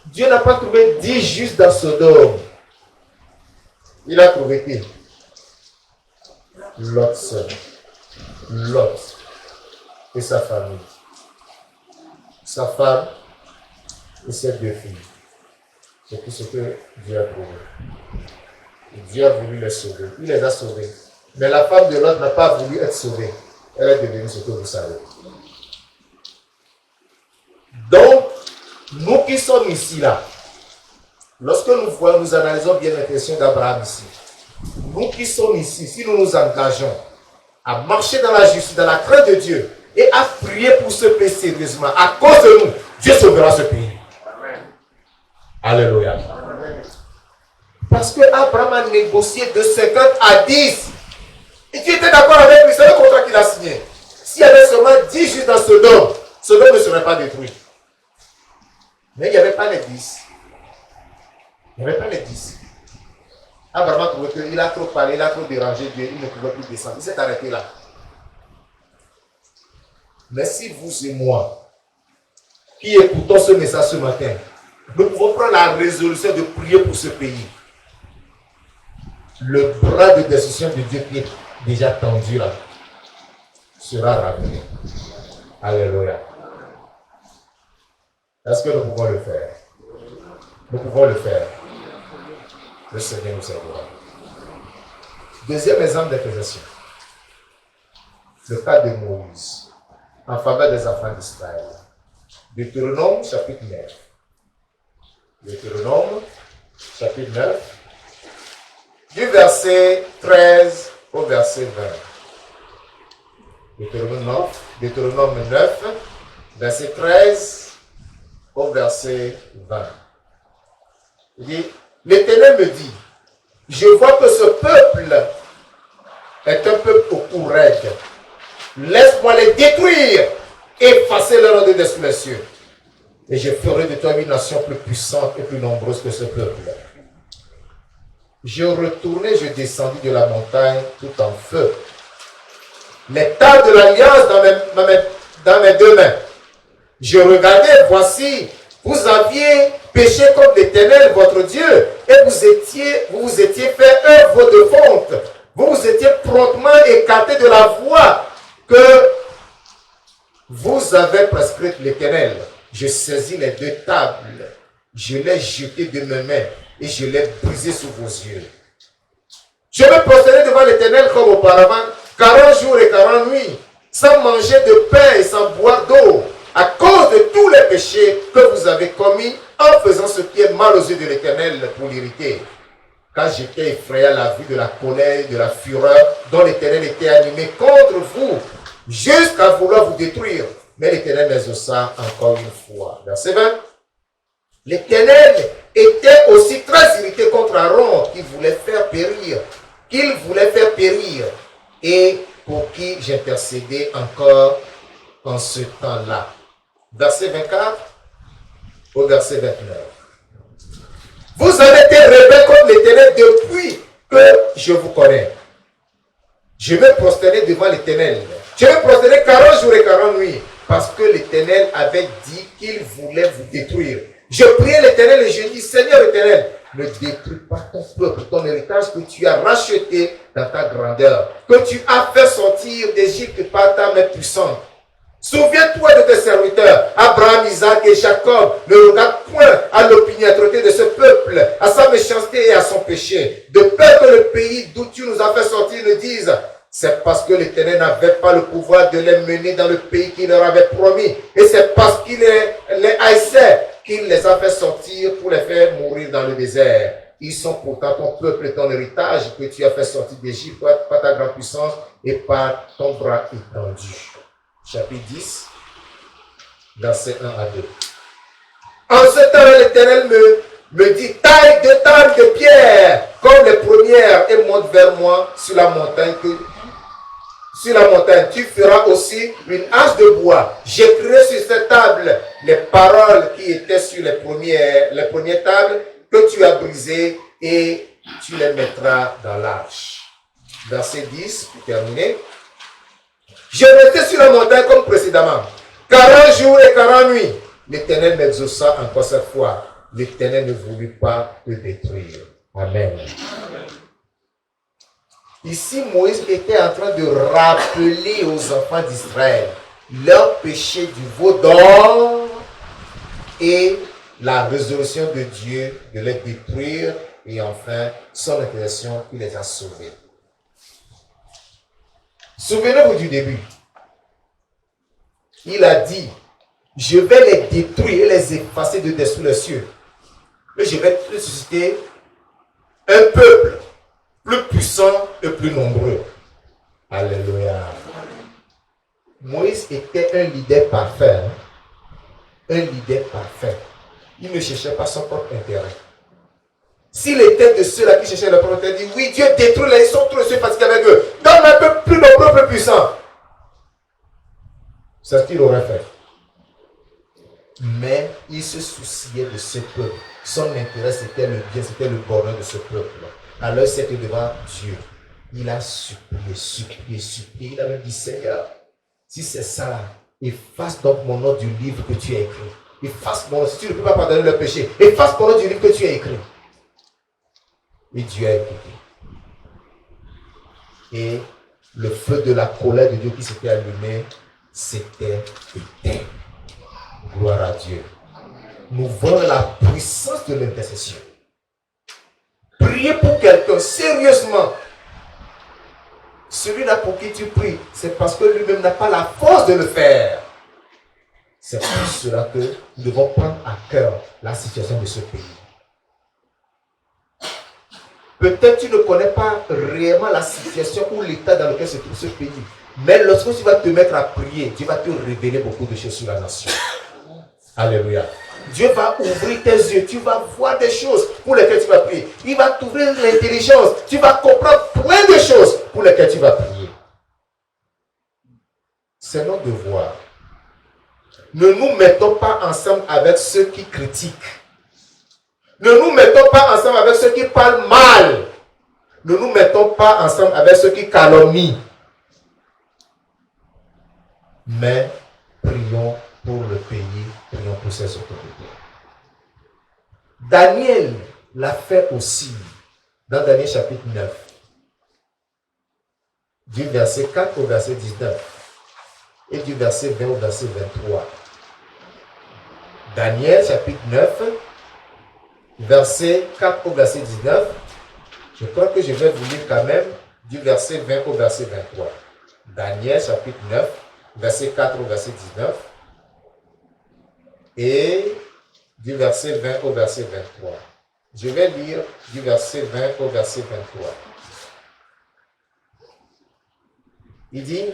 S1: Dieu n'a pas trouvé 10 justes dans Sodome. Il a trouvé qui? Lot seul. Lot et sa famille. Sa femme et ses 2 filles. C'est tout ce que Dieu a trouvé. Et Dieu a voulu les sauver. Il les a sauvés. Mais la femme de Lot n'a pas voulu être sauvée. Elle est devenue ce que vous savez. Donc, nous qui sommes ici, là, lorsque nous voyons, nous analysons bien l'intention d'Abraham ici. Nous qui sommes ici, si nous nous engageons à marcher dans la justice, dans la crainte de Dieu, et à prier pour ce pays sérieusement, à cause de nous, Dieu sauvera ce pays. Amen. Alléluia. Amen. Parce que Abraham a négocié de 50 à 10. Et Dieu était d'accord avec lui, c'est le contrat qu'il a signé. S'il y avait seulement 10 justes dans Sodome ne serait pas détruit. Mais il n'y avait pas les 10. Il n'y avait pas les 10. Abraham a trouvé qu'il a trop parlé, il a trop dérangé Dieu, il ne pouvait plus descendre. Il s'est arrêté là. Mais si vous et moi, qui écoutons ce message ce matin, nous pouvons prendre la résolution de prier pour ce pays. Le bras de décision de Dieu qui est déjà tendu là sera ramené. Alléluia. Est-ce que nous pouvons le faire? Nous pouvons le faire. Le Seigneur nous aidera. Deuxième exemple d'imposition. Le cas de Moïse en faveur des enfants d'Israël. Deutéronome chapitre 9. Deutéronome chapitre 9. Du verset 13 au verset 20. Deutéronome 9, verset 13 au verset 20. Il dit, l'Éternel me dit, je vois que ce peuple est un peuple au cou raide. Laisse-moi les détruire, effacer leur nom de dessus les cieux. Et je ferai de toi une nation plus puissante et plus nombreuse que ce peuple. Je retournai, je descendis de la montagne tout en feu. Les tables de l'alliance dans mes 2 mains. Je regardais, voici, vous aviez péché contre l'Éternel, votre Dieu, et vous vous étiez fait œuvre de fonte. Vous vous étiez promptement écarté de la voie que vous avez prescrite l'Éternel. Je saisis les 2 tables, je les jetai de mes mains et je les brisai sous vos yeux. Je me prosterner devant l'Éternel comme auparavant, 40 jours et 40 nuits, sans manger de pain et sans boire d'eau, à cause de tous les péchés que vous avez commis en faisant ce qui est mal aux yeux de l'Éternel pour l'irriter. Car j'étais effrayé à la vue de la colère et de la fureur dont l'Éternel était animé contre vous, jusqu'à vouloir vous détruire. Mais l'Éternel exauça encore une fois. Verset 20. L'Éternel était aussi très irrité contre Aaron qu'il voulait faire périr et pour qui j'intercédais encore en ce temps-là. Verset 24 au verset 29. Vous avez été rebelles contre l'Éternel depuis que je vous connais. Je vais prosterner devant l'Éternel. Je vais prosterner 40 jours et 40 nuits parce que l'Éternel avait dit qu'il voulait vous détruire. Je priais l'Éternel et je dis, Seigneur Éternel, ne détruis pas ton peuple, ton héritage que tu as racheté dans ta grandeur, que tu as fait sortir d'Égypte par ta main puissante. Souviens-toi de tes serviteurs, Abraham, Isaac et Jacob. Ne regarde point à l'opiniâtreté de ce peuple, à sa méchanceté et à son péché. De peur que le pays d'où tu nous as fait sortir ne dise, c'est parce que l'Éternel n'avait pas le pouvoir de les mener dans le pays qu'il leur avait promis. Et c'est parce qu'il les haïssait qu'il les a fait sortir pour les faire mourir dans le désert. Ils sont pourtant ton peuple et ton héritage que tu as fait sortir d'Égypte par ta grande puissance et par ton bras étendu. Chapitre 10, versets 1 à 2. En ce temps, l'Éternel me dit, taille 2 tables de pierre comme les premières et monte vers moi sur la montagne. Tu feras aussi une hache de bois. J'écrirai sur cette table les paroles qui étaient sur les premières tables que tu as brisées et tu les mettras dans l'arche. Verset 10, pour terminer. Je restais sur la montagne comme précédemment. 40 jours et 40 nuits. L'Éternel m'exauça encore cette fois. L'Éternel ne voulut pas te détruire. Amen. Ici, Moïse était en train de rappeler aux enfants d'Israël leur péché du veau d'or et la résolution de Dieu de les détruire et enfin son intervention qui les a sauvés. Souvenez-vous du début. Il a dit, je vais les détruire et les effacer de dessous les cieux. Et je vais susciter un peuple plus puissant et plus nombreux. Alléluia. Moïse était un leader parfait. Un leader parfait. Il ne cherchait pas son propre intérêt. S'il était de ceux-là qui cherchaient leur propre intérêt, il dit, oui, Dieu détruit les, ils sont trop fatigués avec eux. Donne un peu plus nombreux, plus puissants. C'est ce qu'il aurait fait. Mais il se souciait de ce peuple. Son intérêt, c'était le bien, c'était le bonheur de ce peuple. Alors, c'était devant Dieu. Il a supplié. Il a même dit, Seigneur, si c'est ça là, efface donc mon nom du livre que tu as écrit. Efface mon nom, si tu ne peux pas pardonner le péché, efface mon nom du livre que tu as écrit. Et Dieu a écouté. Et le feu de la colère de Dieu qui s'était allumé, c'était éteint. Gloire à Dieu. Nous voyons la puissance de l'intercession. Prier pour quelqu'un sérieusement. Celui-là pour qui tu pries, c'est parce que lui-même n'a pas la force de le faire. C'est pour cela que nous devons prendre à cœur la situation de ce pays. Peut-être tu ne connais pas réellement la situation ou l'état dans lequel se trouve ce pays. Mais lorsque tu vas te mettre à prier, Dieu va te révéler beaucoup de choses sur la nation. Alléluia. Dieu va ouvrir tes yeux. Tu vas voir des choses pour lesquelles tu vas prier. Il va t'ouvrir l'intelligence. Tu vas comprendre plein de choses pour lesquelles tu vas prier. C'est notre devoir. Ne nous mettons pas ensemble avec ceux qui critiquent. Ne nous mettons pas ensemble avec ceux qui parlent mal. Ne nous mettons pas ensemble avec ceux qui calomnient. Mais prions pour le pays, prions pour ses autorités. Daniel l'a fait aussi dans Daniel chapitre 9, du verset 4 au verset 19 et du verset 20 au verset 23. Daniel chapitre 9, verset 4 au verset 19. Je crois que je vais vous lire quand même du verset 20 au verset 23. Daniel chapitre 9, verset 4 au verset 19. Et du verset 20 au verset 23. Je vais lire du verset 20 au verset 23. Il dit,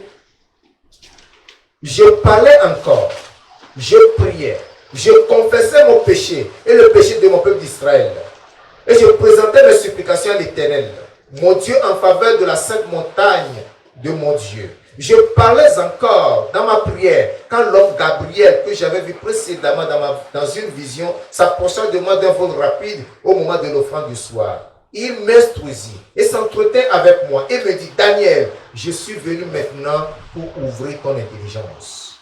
S1: je parlais encore, je priais, je confessais mon péché et le péché de mon peuple d'Israël. Et je présentais mes supplications à l'Éternel, mon Dieu, en faveur de la sainte montagne de mon Dieu. Je parlais encore dans ma prière quand l'homme Gabriel, que j'avais vu précédemment dans une vision, s'approcha de moi d'un vol rapide au moment de l'offrande du soir. Il m'instruisit et s'entretint avec moi et me dit, Daniel, je suis venu maintenant pour ouvrir ton intelligence.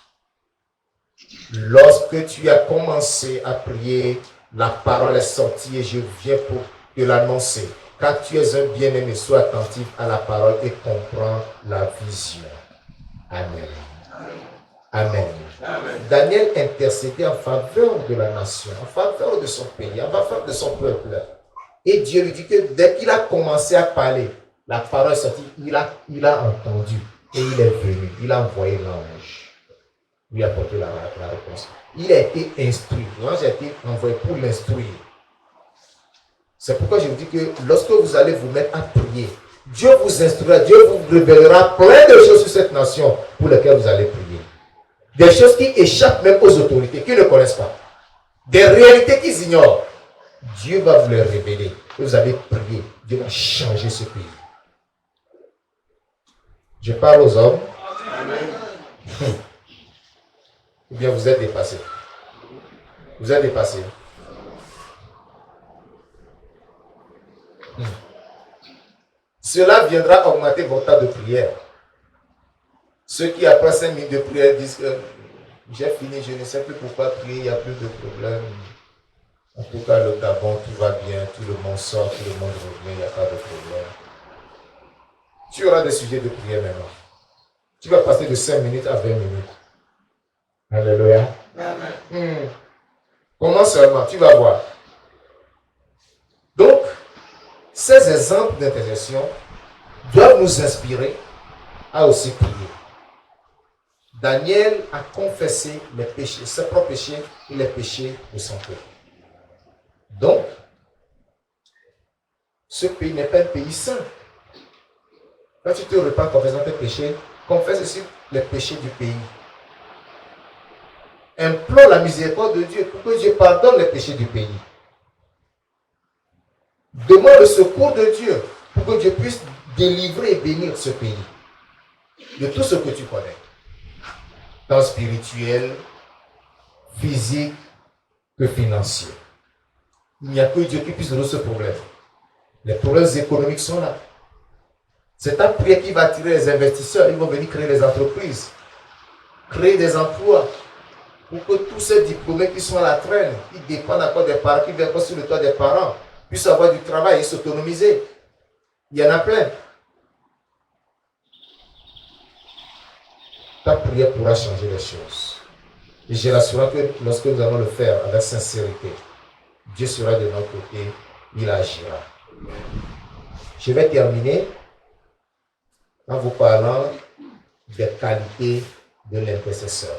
S1: Lorsque tu as commencé à prier, la parole est sortie et je viens pour te l'annoncer. Car tu es un bien-aimé, sois attentif à la parole et comprends la vision. Amen. Amen. Amen. Daniel intercédait en faveur de la nation, en faveur de son pays, en faveur de son peuple. Et Dieu lui dit que dès qu'il a commencé à parler, la parole est sortie, il a entendu et il est venu, il a envoyé l'ange, lui apporter la réponse. Il a été instruit, l'ange a été envoyé pour l'instruire. C'est pourquoi je vous dis que lorsque vous allez vous mettre à prier, Dieu vous instruira, Dieu vous révélera plein de choses sur cette nation pour lesquelles vous allez prier. Des choses qui échappent même aux autorités, qui ne connaissent pas. Des réalités qu'ils ignorent. Dieu va vous les révéler. Et vous allez prier. Dieu va changer ce pays. Je parle aux hommes. Amen. Ou bien vous êtes dépassés. Vous êtes dépassés. Cela viendra augmenter votre temps de prière. Ceux qui après 5 minutes de prière disent que j'ai fini, je ne sais plus pourquoi prier, il n'y a plus de problème. En tout cas, le Gabon, tout va bien, tout le monde sort, tout le monde revient, il n'y a pas de problème. Tu auras des sujets de prière maintenant. Tu vas passer de 5 minutes à 20 minutes. Alléluia. Amen. Comment seulement? Tu vas voir. Donc, ces exemples d'intercession doivent nous inspirer à aussi prier. Daniel a confessé les péchés, ses propres péchés et les péchés de son peuple. Donc, ce pays n'est pas un pays saint. Quand tu te repens en confessant tes péchés, confesse aussi les péchés du pays. Implore la miséricorde de Dieu pour que Dieu pardonne les péchés du pays. Demande le secours de Dieu pour que Dieu puisse délivrer et bénir ce pays de tout ce que tu connais. Tant spirituel, physique que financier. Il n'y a que Dieu qui puisse résoudre ce problème. Les problèmes économiques sont là. C'est ta prière qui va attirer les investisseurs. Ils vont venir créer des entreprises, créer des emplois, pour que tous ces diplômés qui sont à la traîne, qui dépendent encore des parents, qui viennent pas sur le toit des parents, puissent avoir du travail et s'autonomiser. Il y en a plein. Ta prière pourra changer les choses. Et j'ai l'assurance que lorsque nous allons le faire avec sincérité, Dieu sera de notre côté, il agira. Je vais terminer en vous parlant des qualités de l'intercesseur.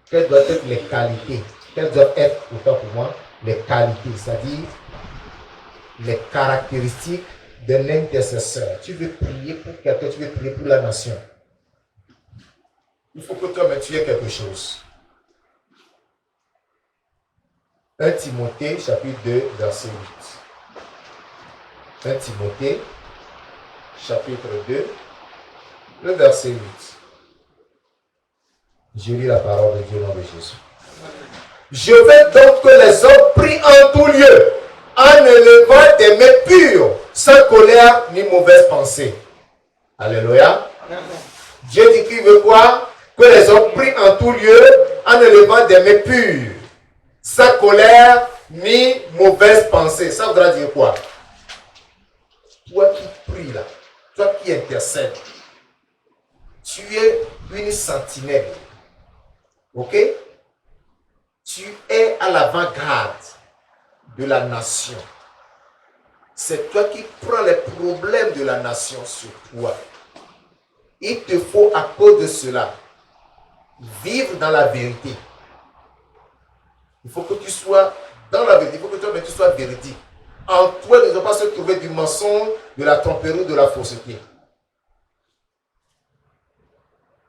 S1: Quelles doivent être les qualités? Quelles doivent être, autant pour moi, les qualités, c'est-à-dire les caractéristiques d'un intercesseur? Tu veux prier pour quelqu'un, tu veux prier pour la nation. Il faut que toi-même tu aies quelque chose. 1 Timothée, chapitre 2, verset 8. 1 Timothée, chapitre 2, le verset 8. Je lis la parole de Dieu au nom de Jésus. Je veux donc que les hommes prient en tout lieu, en élevant des mains pures, sans colère ni mauvaise pensée. Alléluia. Dieu dit qu'il veut quoi? Que les hommes prient en tout lieu, en élevant des mains pures, sans colère ni mauvaise pensée. Ça voudra dire quoi? Toi qui pries là, toi qui intercèdes, tu es une sentinelle. Ok? Tu es à l'avant-garde de la nation. C'est toi qui prends les problèmes de la nation sur toi. Il te faut, à cause de cela, vivre dans la vérité. Il faut que tu sois dans la vérité. Il faut que toi-même tu sois véridique. En toi, ne doit pas se trouver du mensonge, de la tromperie, de la fausseté.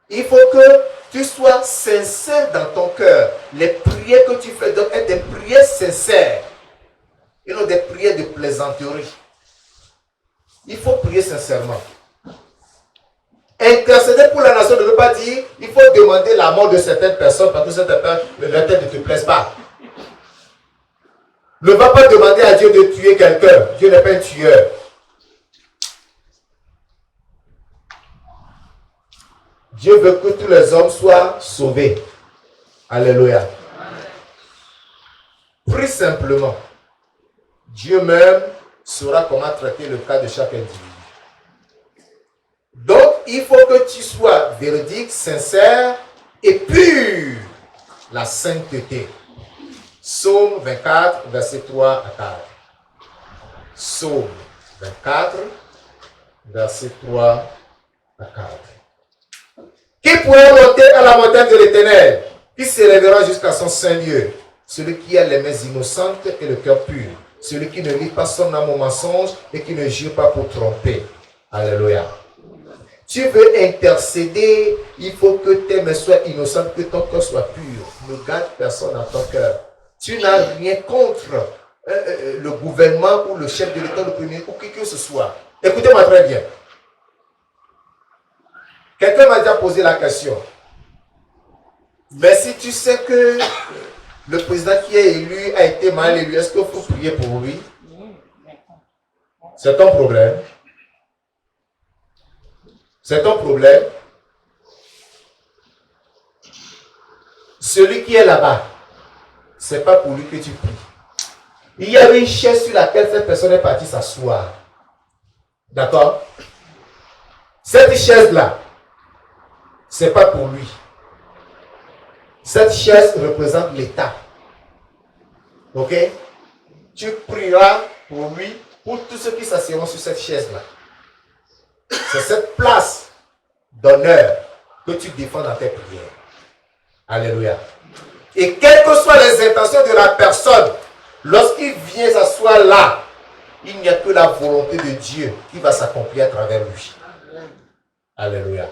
S1: Il faut que tu sois sincère dans ton cœur. Les prières que tu fais doivent être des prières sincères et non des prières de plaisanterie. Il faut prier sincèrement. Intercéder pour la nation ne veut pas dire il faut demander la mort de certaines personnes parce que certaines personnes, leur tête ne te plaise pas. Ne va pas demander à Dieu de tuer quelqu'un. Dieu n'est pas un tueur. Dieu veut que tous les hommes soient sauvés. Alléluia. Prie simplement. Dieu même saura comment traiter le cas de chaque individu. Donc, il faut que tu sois véridique, sincère et pur. La sainteté. Psaume 24, verset 3 à 4. Psaume 24, verset 3 à 4. Qui pourrait monter à la montagne de l'Éternel? Qui s'élèvera jusqu'à son saint lieu? Celui qui a les mains innocentes et le cœur pur. Celui qui ne lie pas son âme au mensonge et qui ne jure pas pour tromper. Alléluia. Tu veux intercéder, il faut que tes mains soient innocentes, que ton cœur soit pur. Ne garde personne dans ton cœur. Tu n'as rien contre le gouvernement ou le chef de l'État, le premier, ou qui que ce soit. Écoutez-moi très bien. Quelqu'un m'a déjà posé la question. Mais si tu sais que le président qui est élu a été mal élu, est-ce qu'il faut prier pour lui? C'est ton problème. C'est ton problème. Celui qui est là-bas, ce n'est pas pour lui que tu pries. Il y avait une chaise sur laquelle cette personne est partie s'asseoir. D'accord? Cette chaise-là, ce n'est pas pour lui. Cette chaise représente l'État. Ok? Tu prieras pour lui, pour tous ceux qui s'assieront sur cette chaise-là. C'est cette place d'honneur que tu défends dans tes prières. Alléluia. Et quelles que soient les intentions de la personne, lorsqu'il vient s'asseoir là, il n'y a que la volonté de Dieu qui va s'accomplir à travers lui. Alléluia.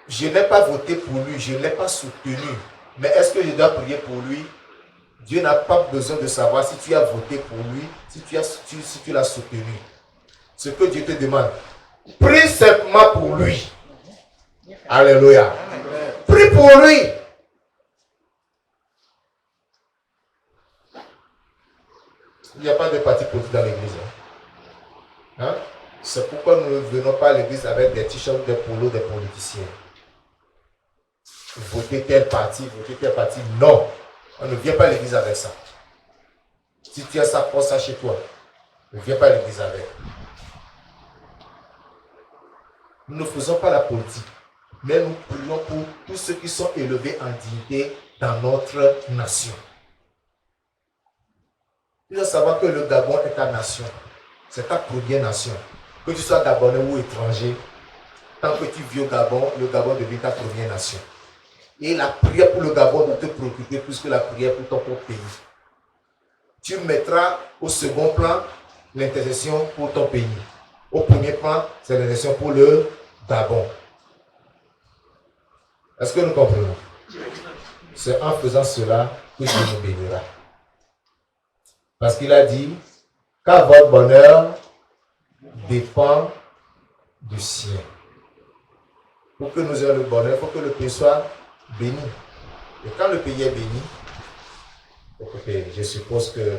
S1: Je n'ai pas voté pour lui, je ne l'ai pas soutenu. Mais est-ce que je dois prier pour lui? Dieu n'a pas besoin de savoir si tu as voté pour lui, si tu l'as soutenu. Ce que Dieu te demande, prie simplement pour lui. Alléluia. Prie pour lui. Il n'y a pas de parti politique dans l'église. Hein? C'est pourquoi nous ne venons pas à l'église avec des t-shirts, des polos, des politiciens. Voter tel parti, voter tel parti. Non. On ne vient pas à l'église avec ça. Si tu as ça, prends ça chez toi. Ne viens pas à l'église avec. Nous ne faisons pas la politique. Mais nous prions pour tous ceux qui sont élevés en dignité dans notre nation. Il faut savoir que le Gabon est ta nation. C'est ta première nation. Que tu sois Gabonais ou étranger, tant que tu vis au Gabon, le Gabon devient ta première nation. Et la prière pour le Gabon doit te préoccuper plus que la prière pour ton propre pays. Tu mettras au second plan l'intercession pour ton pays. Au premier plan, c'est l'intercession pour le Gabon. Est-ce que nous comprenons? C'est en faisant cela que Dieu nous bénira. Parce qu'il a dit, car votre bonheur dépend du sien. Pour que nous ayons le bonheur, il faut que le pays soit béni. Et quand le pays est béni, écoutez, je suppose que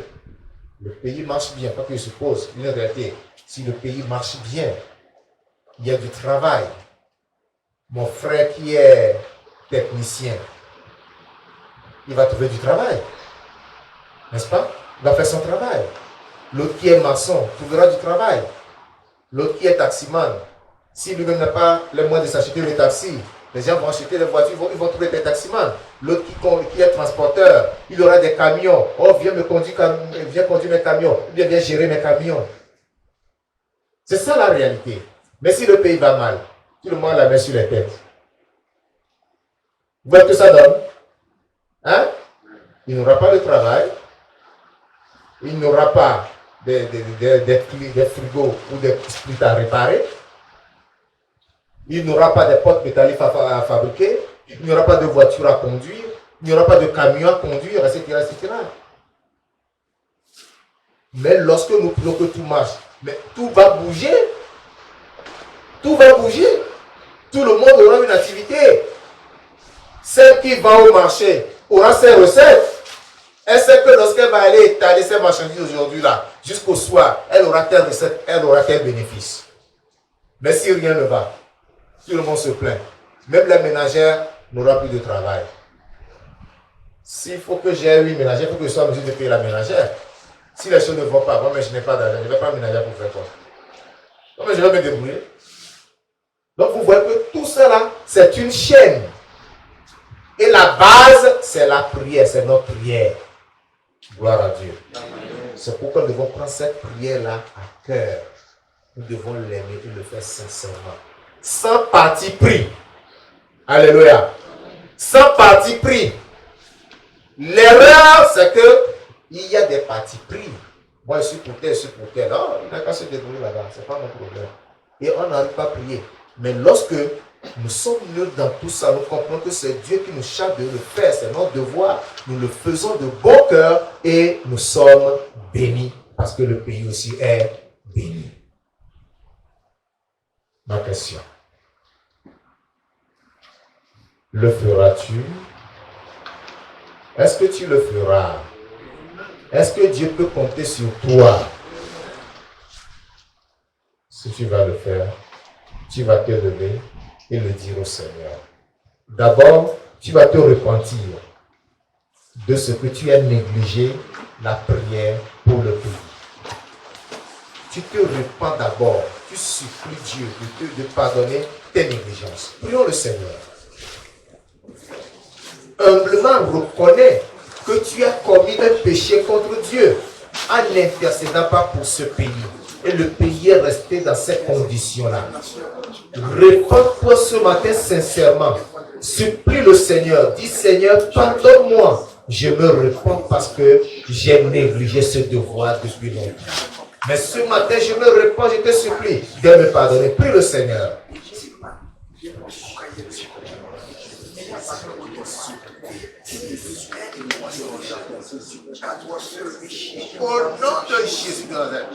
S1: le pays marche bien. Pas que je suppose, une réalité. Si le pays marche bien, il y a du travail. Mon frère qui est technicien, il va trouver du travail. N'est-ce pas? Il va faire son travail. L'autre qui est maçon trouvera du travail. L'autre qui est taximan, si lui-même n'a pas les moyens de s'acheter le taxi, les gens vont acheter des voitures, ils vont trouver des taximans. L'autre qui est transporteur, il aura des camions. Oh, viens conduire mes camions. Viens gérer mes camions. C'est ça la réalité. Mais si le pays va mal, tout le monde la met sur les têtes. Vous voyez que ça donne? Hein? Il n'aura pas de travail. Il n'aura pas des frigos ou des splits à réparer. Il n'aura pas de portes métalliques à fabriquer. Il n'y aura pas de voiture à conduire. Il n'y aura pas de camion à conduire, etc., etc. Mais lorsque nous prions que tout marche, mais tout va bouger. Tout va bouger. Tout le monde aura une activité. Celle qui va au marché aura ses recettes. Elle sait que lorsqu'elle va aller étaler ses marchandises aujourd'hui là, jusqu'au soir, elle aura telle recette, elle aura tel bénéfice. Mais si rien ne va, tout le monde se plaint. Même la ménagère n'aura plus de travail. S'il faut que j'ai une ménagère, il faut que je sois en mesure de payer la ménagère. Si les choses ne vont pas, moi, mais je n'ai pas d'argent, je ne vais pas ménagère pour faire quoi. Non, mais je vais me débrouiller. Donc vous voyez que tout cela, c'est une chaîne. Et la base, c'est la prière, c'est notre prière. Gloire à Dieu. C'est pourquoi nous devons prendre cette prière-là à cœur. Nous devons l'aimer et le faire sincèrement. Sans parti pris. Alléluia. Sans parti pris. L'erreur, c'est que il y a des partis pris. Moi, je suis pour tel, je suis pour tel. Oh, il n'a qu'à se débrouiller là-bas. Ce n'est pas mon problème. Et on n'arrive pas à prier. Mais lorsque nous sommes nuls dans tout ça, nous comprenons que c'est Dieu qui nous charge de le faire. C'est notre devoir. Nous le faisons de bon cœur et nous sommes bénis. Parce que le pays aussi est béni. Ma question. Le feras-tu? Est-ce que tu le feras? Est-ce que Dieu peut compter sur toi? Si tu vas le faire, tu vas te lever et le dire au Seigneur. D'abord, tu vas te repentir de ce que tu as négligé la prière pour le pays. Tu te repens d'abord, tu supplies Dieu de pardonner tes négligences. Prions le Seigneur. Humblement reconnais que tu as commis un péché contre Dieu en n'intercédant pas pour ce pays. Et le pays est resté dans ces conditions-là. Réponds-toi ce matin sincèrement. Supplie le Seigneur. Dis Seigneur, pardonne-moi. Je me réponds parce que j'ai négligé ce devoir depuis longtemps. Mais ce matin, je me réponds, je te supplie de me pardonner. Prie le Seigneur. Au nom de Jésus de Nazareth,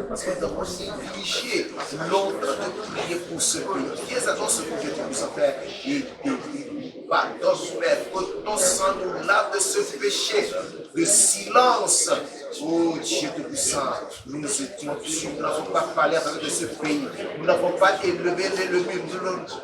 S1: parce que nous avons négligé longtemps de prier pour ce pays. Viens à ce que Dieu nous a fait et pardonne-nous, Père, que ton sang nous lave de ce péché de silence. Oh Dieu Tout-Puissant, nous étions dessus, nous n'avons pas parlé à travers de ce pays, nous n'avons pas élevé le mur,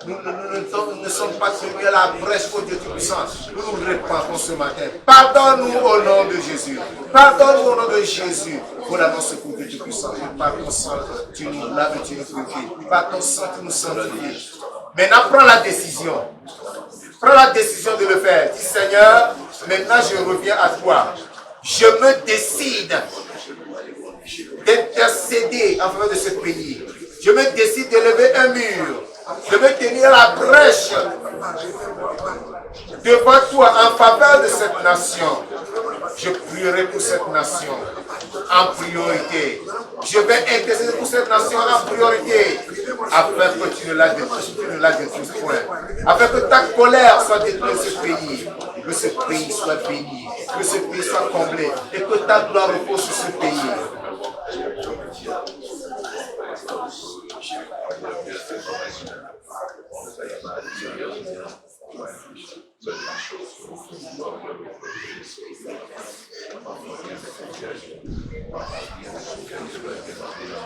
S1: nous ne sommes pas tenus à la brèche, oh Dieu Tout-Puissant. Nous nous répandons ce matin. Pardonne-nous au nom de Jésus. Pardonne-nous au nom de Jésus. Pour l'annonce pour Dieu Tout-Puissant. Par ton sang, tu nous laves, tu nous purifies. Par ton sang, tu nous sanctifies. Maintenant, prends la décision. Prends la décision de le faire. Dis Seigneur, maintenant je reviens à toi. Je me décide d'intercéder en faveur de ce pays. Je me décide de lever un mur. Je me tenir la brèche devant toi en faveur de cette nation. Je prierai pour cette nation en priorité. Je vais intercéder pour cette nation en priorité, afin que tu ne la détruises point, afin que ta colère soit détruite de ce pays, que ce pays soit béni, que ce pays soit comblé, et que ta gloire repose sur ce pays.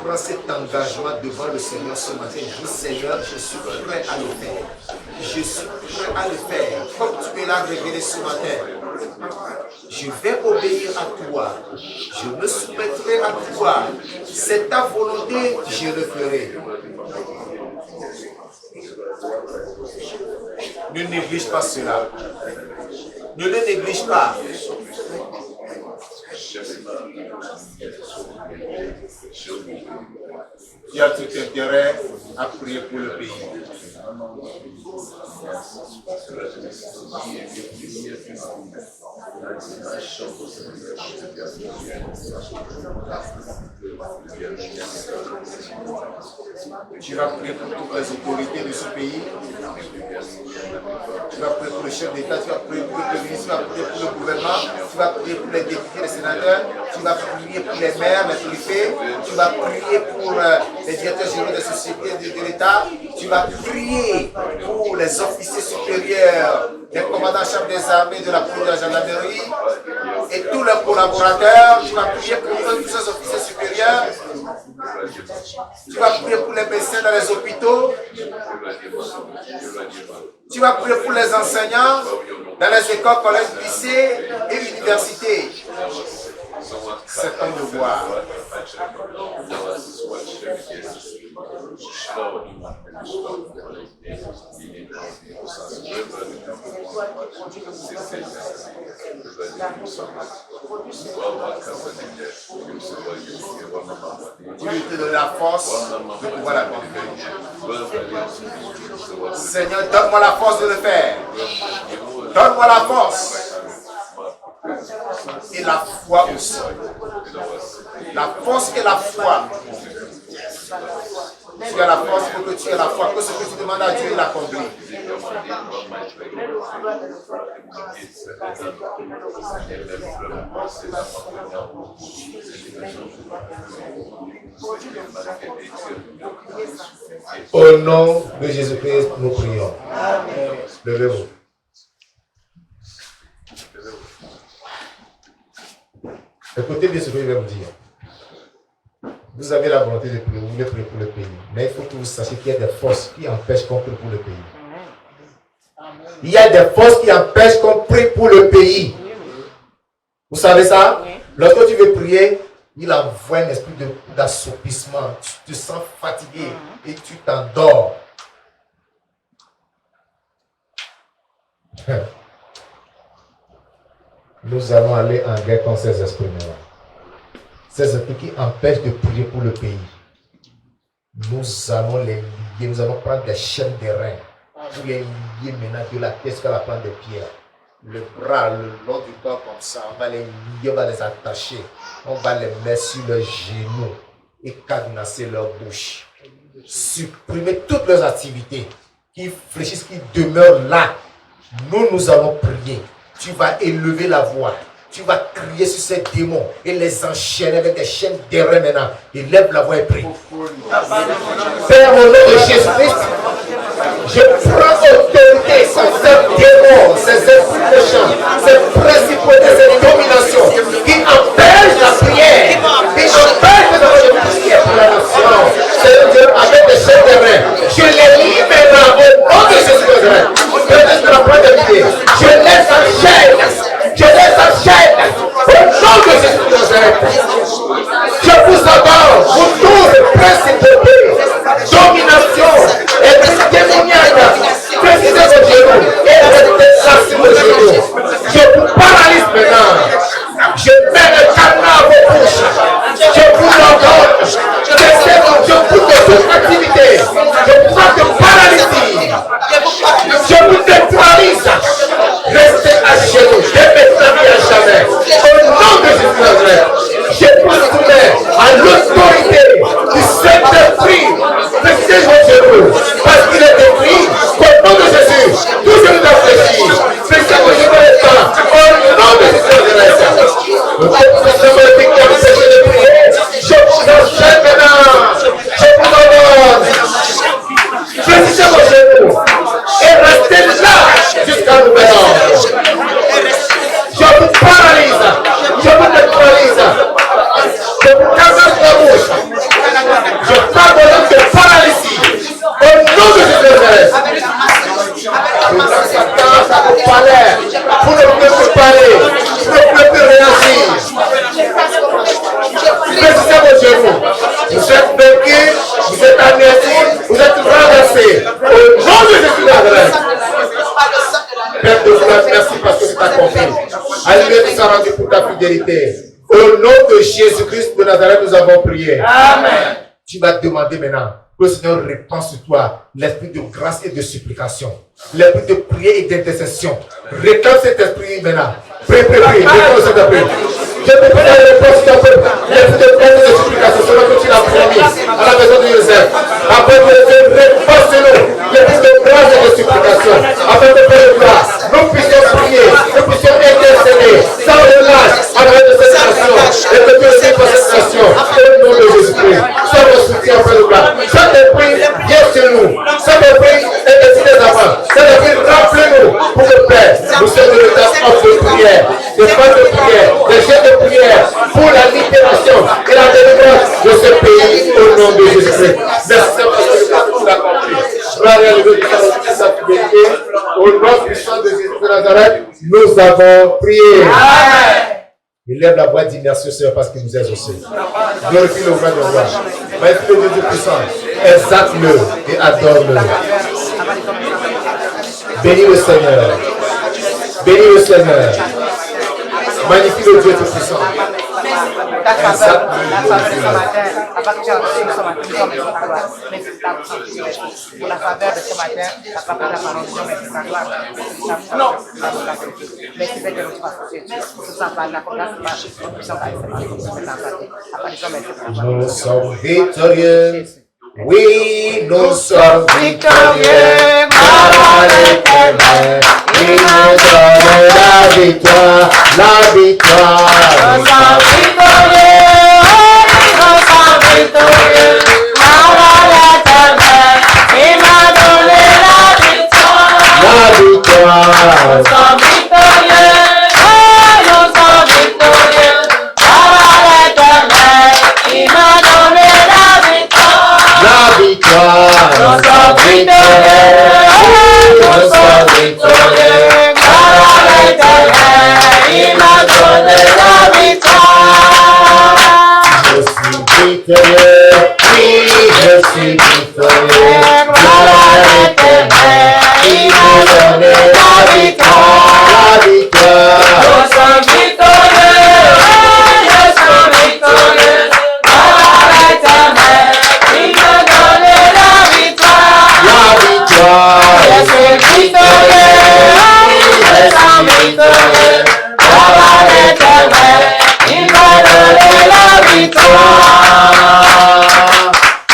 S1: Prends cet engagement devant le Seigneur ce matin. Dis Seigneur, je suis prêt à le faire. Je suis prêt à le faire. Comme tu me l'as révélé ce matin. Je vais obéir à toi. Je me soumettrai à toi. C'est ta volonté, je le ferai. Ne néglige pas cela. Ne le néglige pas. Tu as tout intérêt à prier pour le pays. Tu vas prier pour toutes les autorités de ce pays. Tu vas prier pour le chef d'État, tu vas prier pour le ministre, tu vas prier pour le gouvernement, tu vas prier pour les députés, les sénateurs, tu vas prier pour les maires, les préfets, tu vas prier pour les directeurs généraux des sociétés de l'État, tu vas prier pour les officiers supérieurs, les commandants en chef des armées, de la police, de la gendarmerie et tous leurs collaborateurs. Tu vas prier pour eux, tous ces officiers supérieurs. Tu vas prier pour les médecins dans les hôpitaux. Tu vas prier pour les enseignants dans les écoles, collèges, lycées et universités. C'est ton devoir. Tu lui te donnes la force de pouvoir l'accomplir. Seigneur, donne-moi la force de le faire. Donne-moi la force. Et la foi aussi. La force et la foi. Tu as la force pour que tu aies la foi. Que ce que tu demandes à Dieu, il accomplit. Au nom de Jésus-Christ, nous prions. Levez-vous. Écoutez bien ce que je vais vous dire. Vous avez la volonté de prier, vous voulez prier pour le pays. Mais il faut que vous sachiez qu'il y a des forces qui empêchent qu'on prie pour le pays. Il y a des forces qui empêchent qu'on prie pour le pays. Vous savez ça? Lorsque tu veux prier, il envoie un esprit d'assoupissement. Tu te sens fatigué et tu t'endors. Nous allons aller en guerre contre ces esprits-là. Ces esprits qui empêchent de prier pour le pays. Nous allons les lier. Nous allons prendre des chaînes de reins. Pour les lier maintenant de la tête jusqu'à la plante des pierres. Le bras, le long du corps comme ça. On va les lier, on va les attacher. On va les mettre sur leurs genoux et cadenasser leur bouche. Supprimer toutes leurs activités qui fléchissent, qui demeurent là. Nous allons prier. Tu vas élever la voix. Tu vas crier sur ces démons et les enchaîner avec des chaînes d'airain maintenant. Élève la voix et prie. Père, au nom de Jésus-Christ, je prends autorité sur ces démons, ces esprits méchants, ces principaux de cette domination qui empêchent la prière, qui empêchent de prier pour la nation. C'est-à-dire avec des chaînes d'airain. Je les lis maintenant au nom de Jésus-Christ. Je laisse en chaîne. Je laisse en chaîne. Au nom de Jésus-Christ. Je vous adore. Vous tous, principauté, domination et témoignage. Précisez vos genoux et restez sur vos genoux. Je vous paralyse maintenant. Je mets le cadenas à vos bouches. Je vous ordonne. Je vous de toute activité. Je prends de paralysie. Je vous neutralise. Restez à genoux. Je mets ta vie à jamais. Au nom de Jésus-Christ, je vous soumets à l'autorité du Saint-Esprit. Restez vos genoux. Parce qu'il est écrit qu'au nom de Jésus, tout ce nous a fléchi. Restez vos genoux les temps. Au nom de Jésus-Christ. Vous êtes qui a empêché de prier. Je vous enchaîne maintenant. Je vous ordonne. Précisez vos genoux et restez là jusqu'à nouvel ordre. Je vous paralyse. Je vous neutralise. Je vous casse la bouche. Je prends vos noms de paralysie. Au nom de Jésus-Christ. Je lance la tâche à vos palais. Vous ne pouvez plus parler. Vous ne pouvez plus réagir. Précisez vos genoux. Vous êtes vaincus. Vous êtes anéantis. Vous êtes renversés. Au nom de Jésus-Christ. Père de gloire, merci parce que c'est accompli. Alléluia, tu seras rendu pour ta fidélité. Au nom de Jésus-Christ de Nazareth, nous avons prié. Amen. Tu vas demander maintenant que le Seigneur répand sur toi l'esprit de grâce et de supplication, l'esprit de prière et d'intercession. Réclame cet esprit maintenant. Prie, prie, prie. Réclame cet esprit. Je te prie de répondre sur ta peuple. L'esprit de prière et de supplication, selon que tu l'as promis à la maison de Joseph. Après que Dieu répond sur nous l'esprit de grâce et de supplication. Afin que Père de gloire, nous puissions prier, nous puissions intercéder sans relâche à travers de cette nation. Et que Dieu aussi pour cette nation. Au nom de Jésus-Christ. Sans le soutien, Père de gloire. Cet esprit, viens sur nous. Cet esprit est ici des enfants. Cet esprit, remplis-nous pour le Père. Nous sommes de l'état de prière, des phrases de prière, des jets de prière pour la libération et la délivrance de ce pays au nom de Jésus-Christ. Merci parce que tu l'as compris. Au nom puissant de Jésus de Nazareth, nous avons prié. Amen. Élève la voix d'immersion, Seigneur, parce qu'il nous a exaucés. Glorifie le roi de roi. Magnifie le Dieu puissant. Exalte-le et adore-le. Bénis le Seigneur. Bénis le Seigneur. Magnifie le Dieu tout-puissant.
S2: Pour la faveur de ce matin, la parole de la parole, non. Merci de nous passer.
S1: Nous sommes victorieux. Oui, nous sommes victorieux. Par l'Éternel, il nous donne la victoire, la victoire. Nous sommes victorieux. Nous sommes victorieux. Par l'Éternel, il m'a donné la victoire. La victoire. Nous sommes victorieux. Nous sommes victorieux. Par victorieux, oui, je suis victorieux. Gloire à l'Éternel, il m'a donné la victoire, la victoire.
S3: Je suis victorieux, je suis victorieux. Gloire à l'Éternel, il m'a donné la victoire.
S1: La victoire.
S3: Je suis victorieux, je suis victorieux. Gloire à l'Éternel, il m'a donné la victoire.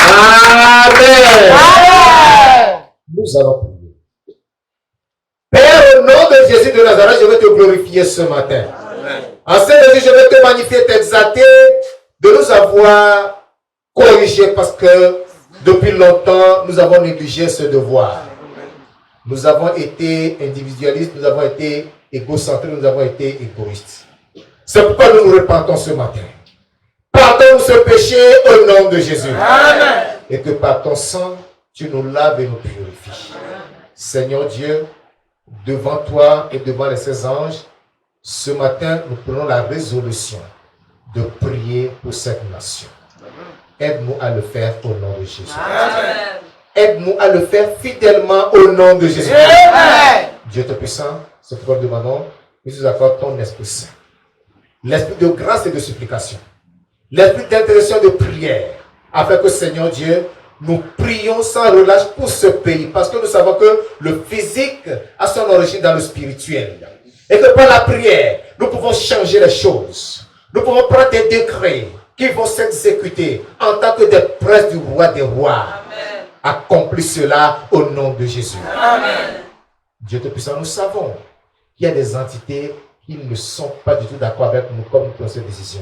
S1: Amen.
S3: Amen.
S1: Nous allons prier. Père, au nom de Jésus de Nazareth, je vais te glorifier ce matin. En Saint-Jésus, je vais te magnifier, t'exalter de nous avoir corrigés parce que depuis longtemps, nous avons négligé ce devoir. Nous avons été individualistes, nous avons été égocentriques, nous avons été égoïstes. C'est pourquoi nous nous repentons ce matin. Pardonne-nous ce péché au nom de Jésus.
S3: Amen.
S1: Et que par ton sang, tu nous laves et nous purifies. Seigneur Dieu, devant toi et devant les 16 anges, ce matin, nous prenons la résolution de prier pour cette nation. Aide-nous à le faire au nom de Jésus.
S3: Amen.
S1: Aide-nous à le faire fidèlement au nom de Jésus.
S3: Amen.
S1: Dieu te puissant, c'est pourquoi nous demandons que tu nous accordes ton Esprit Saint. L'esprit de grâce et de supplication. L'esprit d'intercession de prière. Afin que, Seigneur Dieu, nous prions sans relâche pour ce pays. Parce que nous savons que le physique a son origine dans le spirituel. Et que par la prière, nous pouvons changer les choses. Nous pouvons prendre des décrets qui vont s'exécuter en tant que des princes du roi des rois.
S3: Amen.
S1: Accomplis cela au nom de Jésus.
S3: Amen.
S1: Dieu te puissant, nous savons qu'il y a des entités qui ne sont pas du tout d'accord avec nous comme nous prenons cette décision.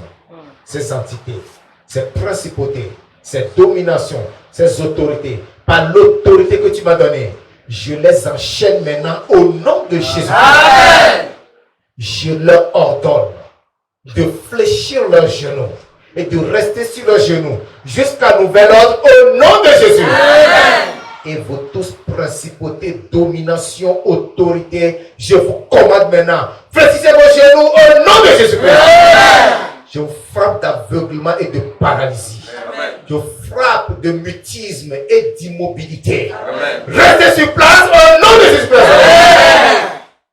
S1: Ces entités, ces principautés, ces dominations, ces autorités, par l'autorité que tu m'as donnée, je les enchaîne maintenant au nom de Jésus.
S3: Amen.
S1: Je leur ordonne de fléchir leurs genoux et de rester sur leurs genoux jusqu'à nouvel ordre au nom de Jésus.
S3: Amen.
S1: Et vous tous, principautés, domination, autorité, je vous commande maintenant, fléchissez vos genoux au nom de Jésus-Christ. Je vous frappe d'aveuglement et de paralysie.
S3: Amen.
S1: Je vous frappe de mutisme et d'immobilité.
S3: Amen.
S1: Restez sur place au nom de Jésus-Christ.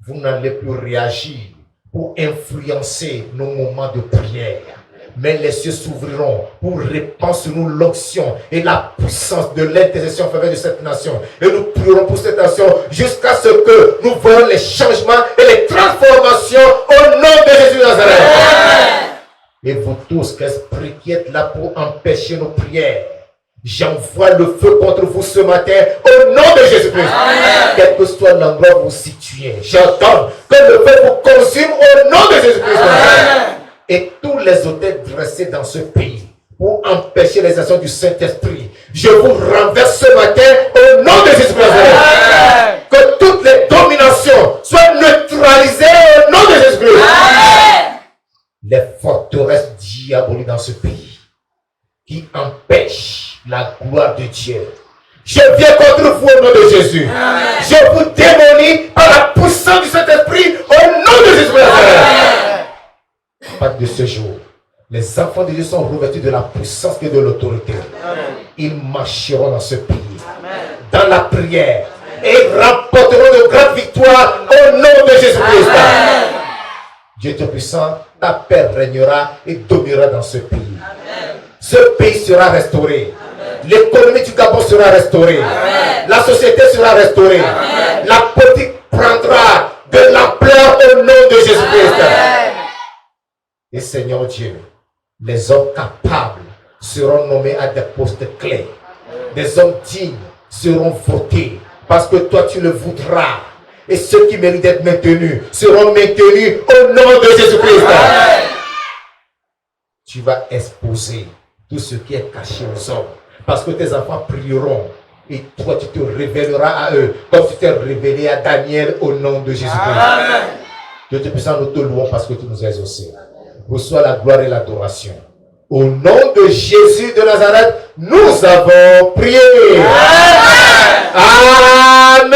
S1: Vous n'allez plus réagir pour influencer nos moments de prière. Mais les cieux s'ouvriront pour répandre sur nous l'onction et la puissance de l'intercession en faveur de cette nation. Et nous prierons pour cette nation jusqu'à ce que nous voyons les changements et les transformations au nom de Jésus de Nazareth. Et vous tous, qu'esprit qui êtes là pour empêcher nos prières, j'envoie le feu contre vous ce matin au nom de Jésus-Christ. Quel que soit l'endroit où vous vous situez, j'entends que le feu vous consume au nom de Jésus-Christ. Et tous les autels dressés dans ce pays pour empêcher les actions du Saint-Esprit, je vous renverse ce matin au nom de Jésus-Christ. Que toutes les dominations soient neutralisées au nom de Jésus-Christ. Les forteresses diaboliques dans ce pays qui empêchent la gloire de Dieu, je viens contre vous au nom de Jésus. Je vous démolis par la puissance du Saint-Esprit au nom de Jésus. À partir de ce jour, les enfants de Dieu sont revêtus de la puissance et de l'autorité. Ils marcheront dans ce pays, dans la prière, et remporteront de grandes victoires au nom de Jésus-Christ. Dieu est puissant, ta paix régnera et dominera dans ce pays. Ce pays sera restauré. L'économie du Gabon sera restaurée. La société sera restaurée. La politique prendra de l'ampleur au nom de Jésus-Christ. Et Seigneur Dieu, les hommes capables seront nommés à des postes clés. Des hommes dignes seront votés parce que toi tu le voudras. Et ceux qui méritent d'être maintenus seront maintenus au nom de Jésus-Christ. Tu vas exposer tout ce qui est caché aux hommes. Parce que tes enfants prieront. Et toi, tu te révéleras à eux. Comme tu t'es révélé à Daniel au nom de Jésus-Christ. Dieu te puissant, nous te louons parce que tu nous as exaucés. Reçois la gloire et l'adoration. Au nom de Jésus de Nazareth, nous avons prié. Amen.